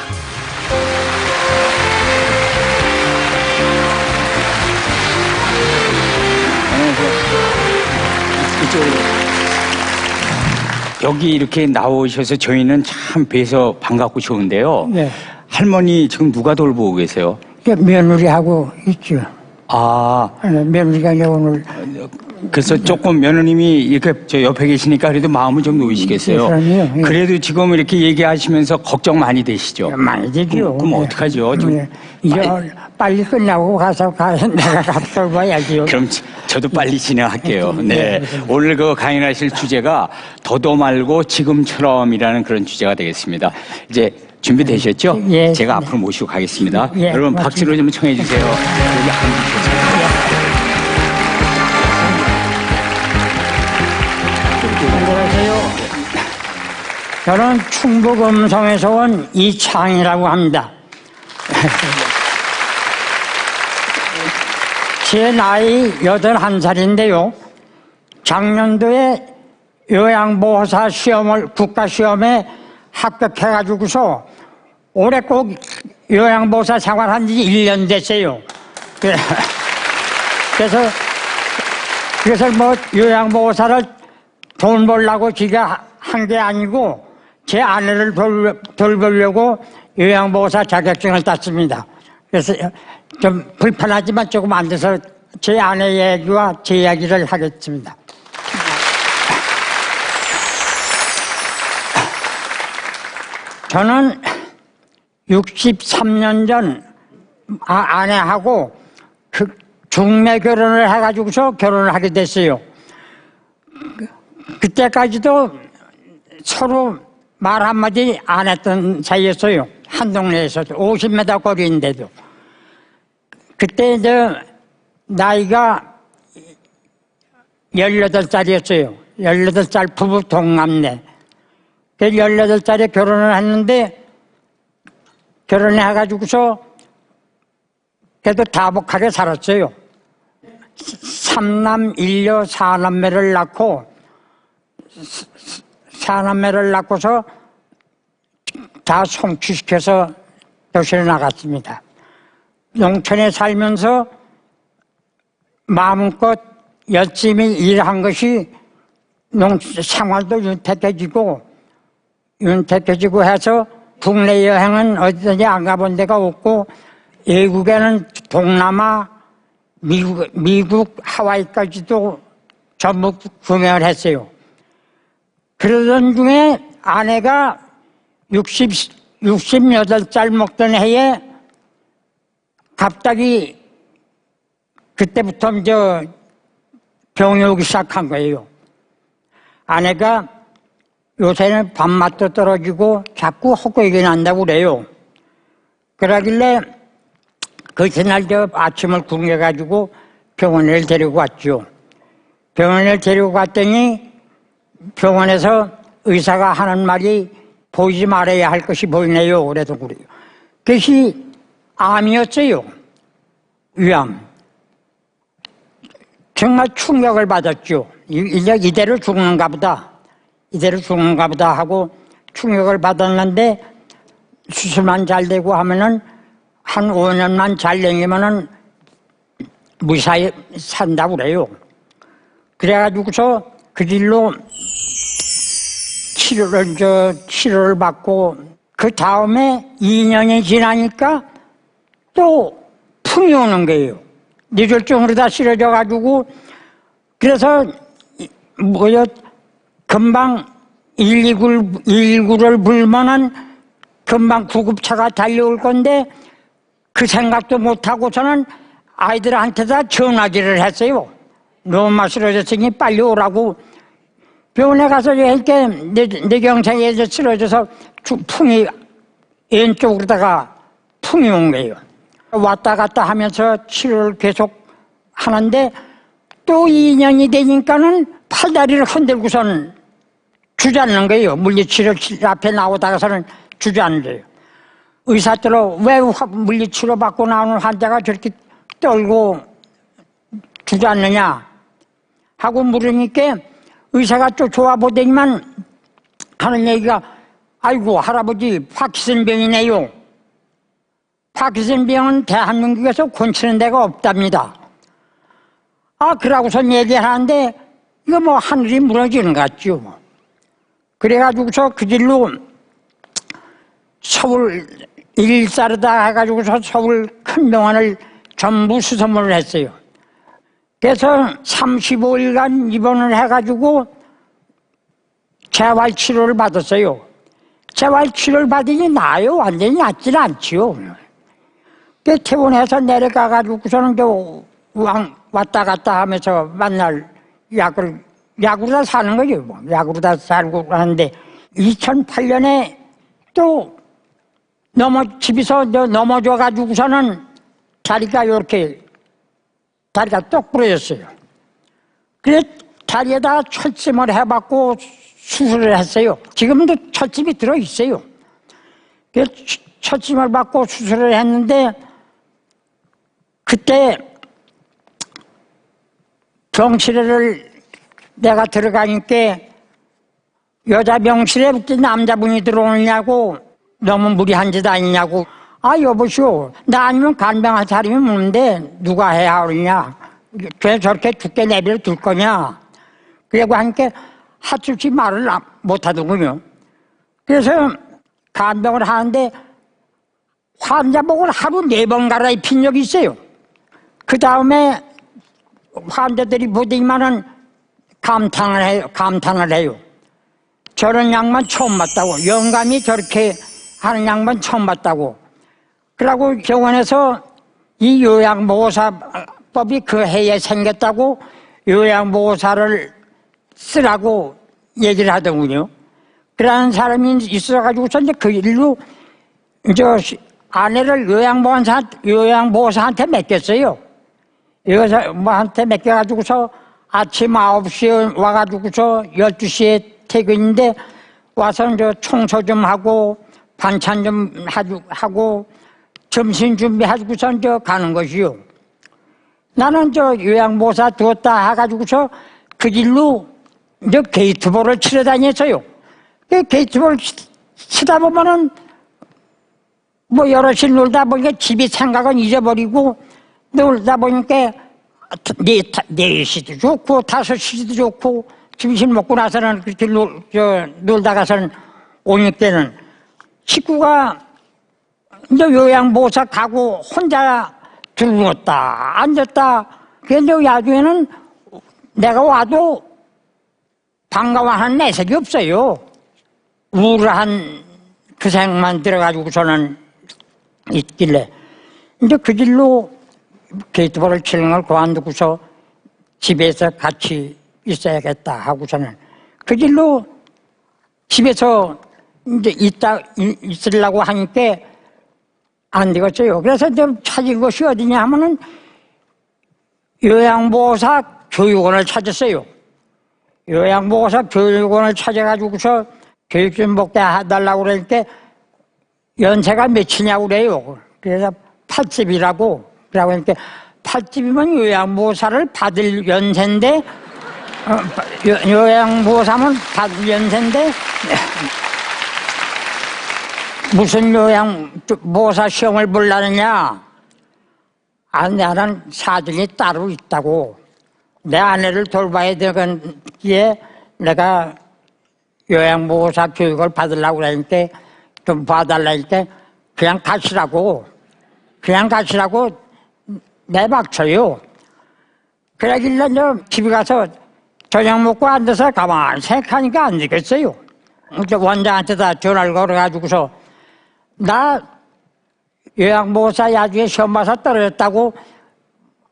이쪽으로. 여기 이렇게 나오셔서 저희는 참 뵈서 반갑고 좋은데요. 네. 할머니 지금 누가 돌보고 계세요? 며느리하고 있죠. 아, 며느리가 이제 오늘 그래서 조금 며느님이 이렇게 저 옆에 계시니까 그래도 마음은 좀 놓이시겠어요. 그럼요. 예. 그래도 지금 이렇게 얘기하시면서 걱정 많이 되시죠? 많이 되죠. 그럼 어떡하죠? 좀 이제 빨리 끝나고 내가 가서 돌봐야지요. 그럼 저도 빨리 진행할게요. 네. 오늘 그 강연하실 주제가 더도 말고 지금처럼이라는 그런 주제가 되겠습니다. 이제 준비되셨죠? 예. 제가 앞으로 모시고 가겠습니다. 예, 여러분 맞습니다. 박수로 좀 청해 주세요. 여기 앉으세요. 안녕하세요. 저는 충북 음성에서 온 이창이라고 합니다. 제 나이 81살인데요. 작년도에 요양보호사 시험을 국가시험에 합격해가지고서 올해 꼭 요양보호사 생활한 지 1년 됐어요. 그래서 뭐 요양보호사를 돈 벌려고 지가 한 게 아니고 제 아내를 돌보려고 요양보호사 자격증을 땄습니다. 그래서 좀 불편하지만 조금 앉아서 제 아내 얘기와 제 이야기를 하겠습니다. 저는 63년 전 아내하고 중매 결혼을 해가지고서 결혼을 하게 됐어요. 그때까지도 서로 말 한마디 안 했던 사이였어요. 한 동네에서도 50m 거리인데도. 그때 이제 나이가 18살이었어요. 18살 부부 동갑내. 18살에 결혼을 했는데 결혼해가지고서 그래도 다복하게 살았어요. 3남 1녀 4남매를 낳고 4남매를 낳고서 다 성취시켜서 도시로 나갔습니다. 농촌에 살면서 마음껏 열심히 일한 것이 생활도 윤택해지고 해서 국내 여행은 어디든지 안 가본 데가 없고 외국에는 동남아, 미국 하와이까지도 전부 구매를 했어요. 그러던 중에 아내가 68살 먹던 해에 갑자기 그때부터 이제 병이 오기 시작한 거예요. 아내가 요새는 밥맛도 떨어지고 자꾸 헛구역이 난다고 그래요. 그러길래 그 전날 아침을 굶겨가지고 병원을 데리고 갔죠. 병원을 데리고 갔더니 병원에서 의사가 하는 말이 보이지 말아야 할 것이 보이네요. 그래도 그래요. 그것이 암이었어요. 위암. 정말 충격을 받았죠. 이대로 죽는가 보다. 이대로 죽는가 보다 하고 충격을 받았는데 수술만 잘 되고 하면은 한 5년만 잘 내리면은 무사히 산다고 그래요. 그래가지고서 그 길로 치료를 받고 그 다음에 2년이 지나니까 또 풍이 오는 거예요. 뇌졸중으로 다 쓰러져가지고 그래서 금방 119를 불면은 금방 구급차가 달려올 건데 그 생각도 못하고 저는 아이들한테다 전화기를 했어요. 너무 쓰러졌으니 빨리 오라고. 병원에 가서 이렇게 뇌경색에 쓰러져서 풍이 왼쪽으로다가 풍이 온 거예요. 왔다 갔다 하면서 치료를 계속 하는데 또 2년이 되니까는 팔다리를 흔들고선 주저앉는 거예요. 물리치료 앞에 나오다가서는 주저앉는 거예요. 의사들은 왜 물리치료 받고 나오는 환자가 저렇게 떨고 주저앉느냐 하고 물으니까 의사가 또 좋아 보더니만 하는 얘기가 아이고 할아버지 파키슨병이네요. 파키슨병은 대한민국에서 고치는 데가 없답니다. 아 그러고선 얘기하는데 이거 뭐 하늘이 무너지는 것 같죠. 그래가지고서 그 길로 서울 일사르다 해가지고서 서울 큰 병원을 전부 수소문을 했어요. 그래서 35일간 입원을 해가지고 재활치료를 받았어요. 재활치료를 받으니 나아요. 완전히 낫지는 않지요. 그 퇴원해서 내려가가지고서는 왔다 갔다 하면서 만날 약으로 다 사는 거죠. 뭐. 약으로 다 살고 하는데 2008년에 또 집에서 넘어져가지고서는 다리가 똑 부러졌어요. 그래서 다리에다 철심을 해봤고 수술을 했어요. 지금도 철심이 들어있어요. 그래서 철심을 받고 수술을 했는데 그때 병실을 내가 들어가니까 여자 병실에 남자분이 들어오느냐고 너무 무리한 짓 아니냐고. 아 여보시오 나 아니면 간병할 사람이 없는데 누가 해야 하느냐. 왜 저렇게 죽게 내버려 둘 거냐. 그러고 하니까 하찮지 말을 못하더군요. 그래서 간병을 하는데 환자복을 하루 4번 갈아입힌 적이 있어요. 그 다음에 환자들이 보더니만은 감탄을 해요. 저런 양반 처음 봤다고. 영감이 저렇게 하는 양반 처음 봤다고. 그러고 병원에서 이 요양보호사법이 그 해에 생겼다고 요양보호사를 쓰라고 얘기를 하더군요. 그러는 사람이 있어가지고서 이제 그 일로 아내를 요양보호사한테 맡겼어요. 요양보호사한테 맡겨가지고서 아침 9시에 와가지고서 12시에 퇴근인데 와서 청소 좀 하고 반찬 좀 하고 점심 준비하고서 가는 것이요. 나는 요양보호사 두었다 해가지고서 그 길로 게이트볼을 치러 다녔어요. 그 게이트볼 치다 보면은 뭐 여럿이 놀다 보니까 집이 생각은 잊어버리고 놀다 보니까 4시도 좋고 5시도 좋고 점심 먹고 나서는 그렇게 놀다가서는 오니까는 식구가 이제 요양보호사 가고 혼자 들었다 앉았다. 그런데 나중에는 내가 와도 반가워하는 내색이 없어요. 우울한 그 생만 들어가지고서는 있길래 이제 그 길로 게이트볼을 치는 걸 그만두고서 집에서 같이 있어야겠다 하고서는 그 길로 집에서 이제 있으려고 하니까 안 되겠어요. 그래서 좀 찾은 곳이 어디냐 하면은 요양보호사 교육원을 찾았어요. 요양보호사 교육원을 찾아가지고서 교육 좀 먹게 해달라고 그러니까 연세가 몇이냐고 그래요. 그래서 80이라고 그러고 하니까 80이면 요양보호사를 받을 연세인데 요양보호사면 받을 연세인데 무슨 요양보호사 시험을 보려느냐. 아, 나는 사정이 따로 있다고. 내 아내를 돌봐야 되기에 내가 요양보호사 교육을 받으려고 그러니까 좀 봐달라니까 그냥 가시라고 내박쳐요. 그러길래 집에 가서 저녁 먹고 앉아서 가만히 생각하니까 안 되겠어요. 원장한테 다 전화를 걸어가지고서 나 요양보호사 야중에 시험 봐서 떨어졌다고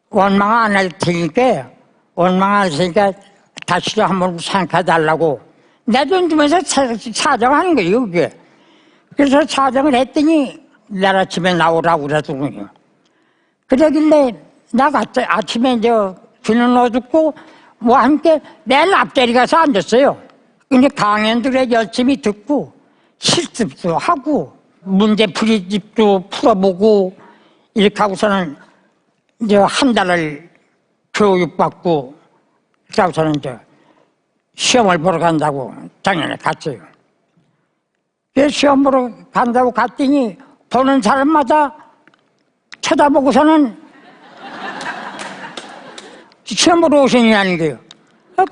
원망 안 할 테니까 다시 한번 생각해달라고 내 돈 주면서 사정하는 거예요. 그게. 그래서 사정을 했더니 내일 아침에 나오라고 그러더군요. 그러길래 나갔어요. 아침에 비는 어둡고 뭐 함께 맨 앞자리 가서 앉았어요. 근데 강연들에 열심히 듣고 실습도 하고 문제 풀이집도 풀어보고 이렇게 하고서는 이제 한 달을 교육받고 그러고서는 이제 시험을 보러 간다고 작년에 갔어요. 그 시험 보러 간다고 갔더니 보는 사람마다 쳐다보고서는 시험 보러 오시냐는 거예요.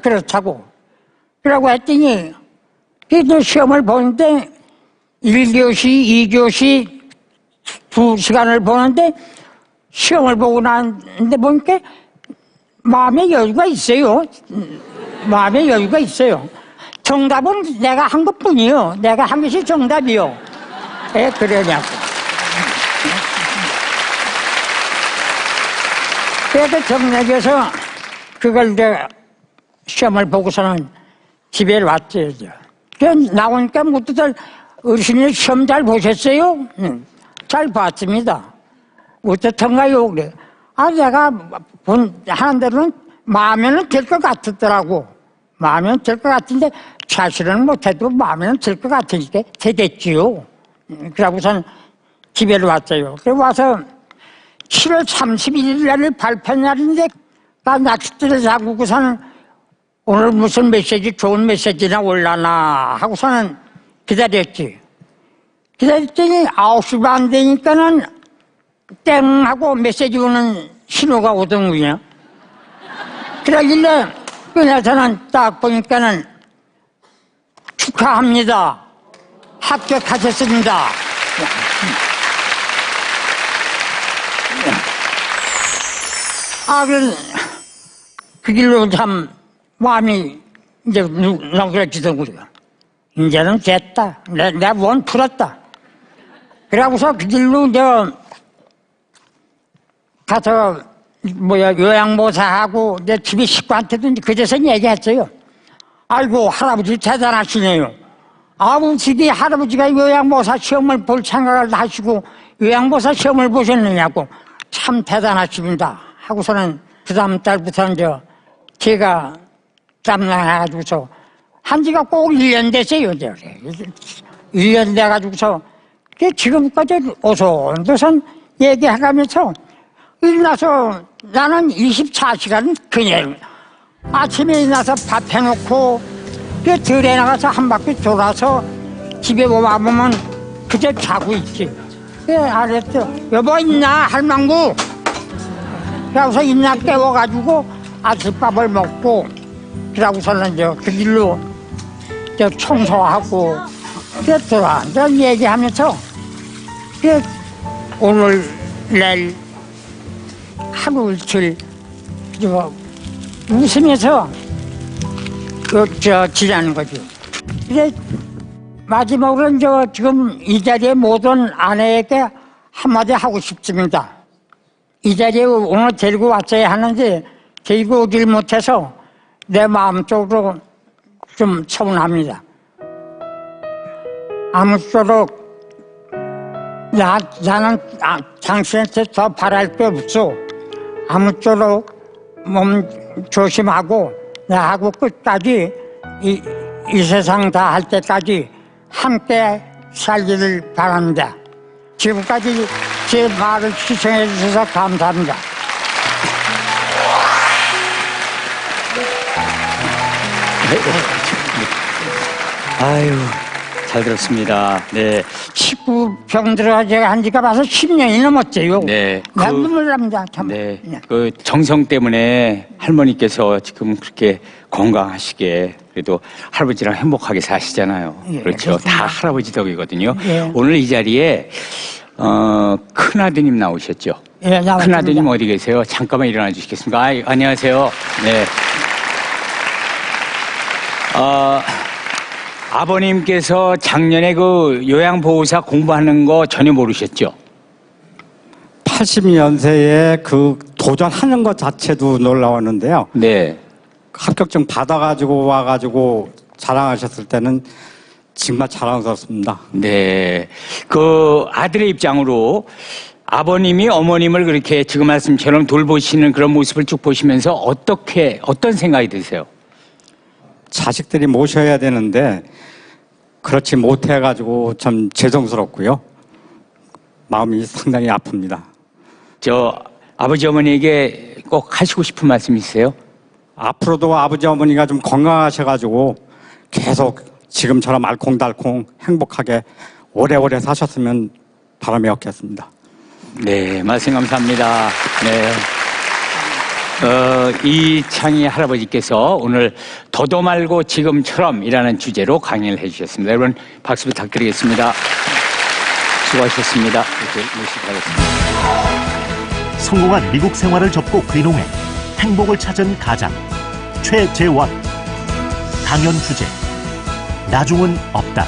그렇다고. 그러고 했더니 그 시험을 보는데 1교시, 2교시 2시간을 보는데 시험을 보고 나는데 보니까 마음의 여유가 있어요. 마음의 여유가 있어요. 정답은 내가 한 것뿐이요. 내가 한 것이 정답이요. 왜 그러냐고. 그래서 정맥에서 그걸 이제 시험을 보고서는 집에 왔어요. 그래서 나오니까 묻더들 어르신이 시험 잘 보셨어요? 잘 봤습니다. 어떻던가요? 그래. 내가 하는 대로는 마음에는 될 것 같았더라고. 마음에는 될 것 같은데 사실은 못해도 마음에는 될 것 같으니까 되겠지요. 그러고선 집에 왔어요. 그래 와서 7월 31일 날이 발표 날인데 나 낚싯대를 잡고서는 오늘 무슨 메시지 좋은 메시지나 올라나 하고서는 기다렸지. 기다렸더니 9시 반 되니까는 땡 하고 메시지 오는 신호가 오더군요. 그러길래 그래서는 딱 보니까는 축하합니다. 합격하셨습니다. 그 길로 참 마음이 이제 너그러지더군요. 이제는 됐다. 내가 원 풀었다. 그러고서 그 길로 가서 요양보사하고 내 집에 식구한테도 이제 그제서 얘기했어요. 아이고 할아버지 대단하시네요. 아버지 할아버지가 요양보사 시험을 볼 생각을 하시고 요양보사 시험을 보셨느냐고. 참 대단하십니다. 하고서는 그 다음 달부터 이제 제가 담당해가지고서 한 지가 꼭 1년 됐어요. 1년 돼가지고서 지금까지 오손도손 얘기해가면서 일어나서 나는 24시간 그냥 아침에 일어나서 밥 해놓고 들에 나가서 한 바퀴 돌아서 집에 와보면 그저 자고 있지. 알았어. 여보 있나 할망구. 그러고서 있나 깨워가지고 아침밥을 먹고 그러고서는 그 길로 청소하고 그랬더라. 얘기하면서 오늘 내일 하루 이틀 웃으면서 지내는 거죠. 그래 마지막으로 지금 이 자리에 모든 아내에게 한마디 하고 싶습니다. 이 자리에 오늘 데리고 왔어야 하는데 데리고 오질 못해서 내 마음속으로 좀 서운합니다. 아무쪼록 나는 당신한테 더 바랄 게 없어. 아무쪼록 몸 조심하고 나하고 끝까지 이 세상 다 할 때까지 함께 살기를 바랍니다. 지금까지 제 말을 시청해 주셔서 감사합니다. 아유, 잘 들었습니다. 네. 식구병 들어가 한 지가 봐서 10년이 넘었어요. 네. 난 눈물 납니다. 참. 네. 그 정성 때문에 할머니께서 지금 그렇게 건강하시게 그래도 할아버지랑 행복하게 사시잖아요. 예, 그렇죠. 그렇습니다. 다 할아버지 덕이거든요. 예. 오늘 이 자리에 큰아드님 나오셨죠? 예, 나왔습니다. 큰아드님 어디 계세요? 잠깐만 일어나 주시겠습니까? 안녕하세요. 네. 아버님께서 작년에 그 요양보호사 공부하는 거 전혀 모르셨죠? 80년세에 그 도전하는 것 자체도 놀라웠는데요. 네. 합격증 받아가지고 와가지고 자랑하셨을 때는 정말 자랑스럽습니다. 네. 그 아들의 입장으로 아버님이 어머님을 그렇게 지금 말씀처럼 돌보시는 그런 모습을 쭉 보시면서 어떤 생각이 드세요? 자식들이 모셔야 되는데 그렇지 못해가지고 좀 죄송스럽고요. 마음이 상당히 아픕니다. 아버지 어머니에게 꼭 하시고 싶은 말씀 있으세요? 앞으로도 아버지 어머니가 좀 건강하셔가지고 계속 지금처럼 알콩달콩 행복하게 오래오래 사셨으면 바람이 없겠습니다. 네, 말씀 감사합니다. 네. 이창희 할아버지께서 오늘 더도 말고 지금처럼이라는 주제로 강연을 해주셨습니다. 여러분 박수 부탁드리겠습니다. 수고하셨습니다. 이렇게 모시도록 하겠습니다. 성공한 미국 생활을 접고 귀농해 행복을 찾은 가장 최재원. 강연 주제 나중은 없다.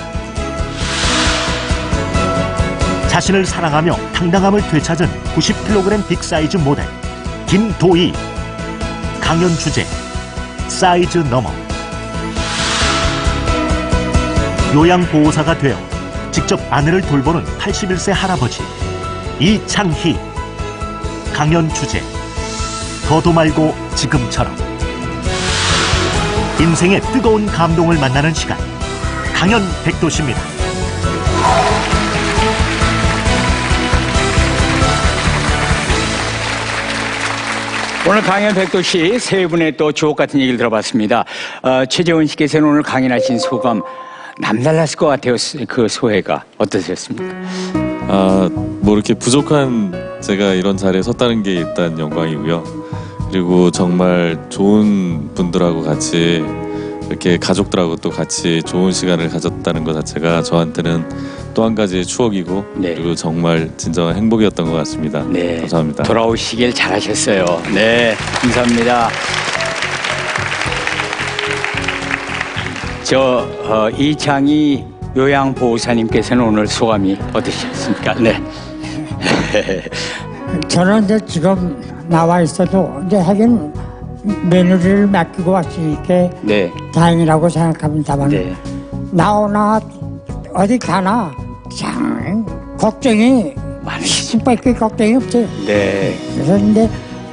자신을 사랑하며 당당함을 되찾은 90kg 빅사이즈 모델 김도희. 강연 주제 사이즈 넘어. 요양보호사가 되어 직접 아내를 돌보는 81세 할아버지 이창희. 강연 주제 더도 말고 지금처럼. 인생의 뜨거운 감동을 만나는 시간 강연 백도시입니다. 오늘 강연 백도시 세 분의 또 주옥 같은 얘기를 들어봤습니다. 최재원 씨께서는 오늘 강연하신 소감 남달랐을 것 같아요. 그 소회가 어떠셨습니까? 뭐 이렇게 부족한 제가 이런 자리에 섰다는 게 일단 영광이고요. 그리고 정말 좋은 분들하고 같이 이렇게 가족들하고 또 같이 좋은 시간을 가졌다는 것 자체가 저한테는 또 한 가지의 추억이고 네. 그리고 정말 진정한 행복이었던 것 같습니다. 네, 감사합니다. 돌아오시길 잘하셨어요. 네, 감사합니다. 이창희 요양보호사님께서는 오늘 소감이 어떠셨습니까? 네. 저는 이제 지금 나와 있어도 이제 하긴 며느리를 맡기고 왔으니까 네. 다행이라고 생각합니다만 네. 나오나 어디 가나 참 걱정이 많으시죠? 밖에 걱정이 없어요. 네. 그래서 근데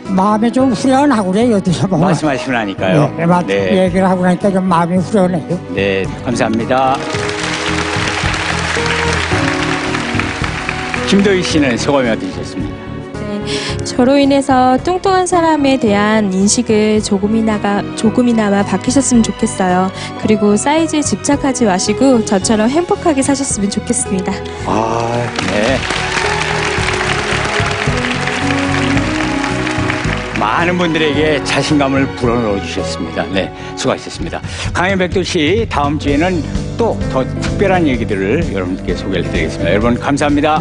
마음이 좀 후련하고 그래요. 어디서 보면. 말씀하시고 나니까요. 네, 얘기를 하고 나니까 좀 마음이 후련해요. 네, 감사합니다. 김도희 씨는 소감이 어떠셨습니까? 저로 인해서 뚱뚱한 사람에 대한 인식을 조금이나마 바뀌셨으면 좋겠어요. 그리고 사이즈에 집착하지 마시고 저처럼 행복하게 사셨으면 좋겠습니다. 네. 많은 분들에게 자신감을 불어넣어 주셨습니다. 네, 수고하셨습니다. 강연 백도시 다음 주에는 또 더 특별한 얘기들을 여러분께 소개해 드리겠습니다. 여러분 감사합니다.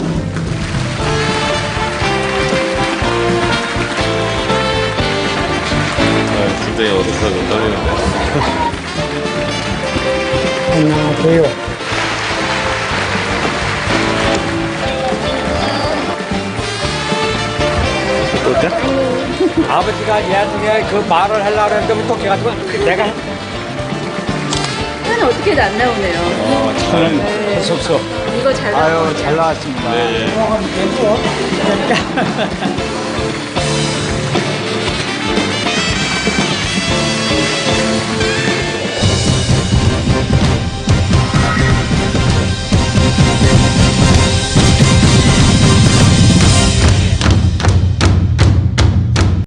굉장히 어색하고 떨리는데. 안녕하세요. 아버지가 얘한테 그 말을 하려고 했는데 또 걔가지고 내가 는 어떻게 안 나오네요. 저는 할수 없어. 이거 잘 아유 잘 나왔습니다. 네.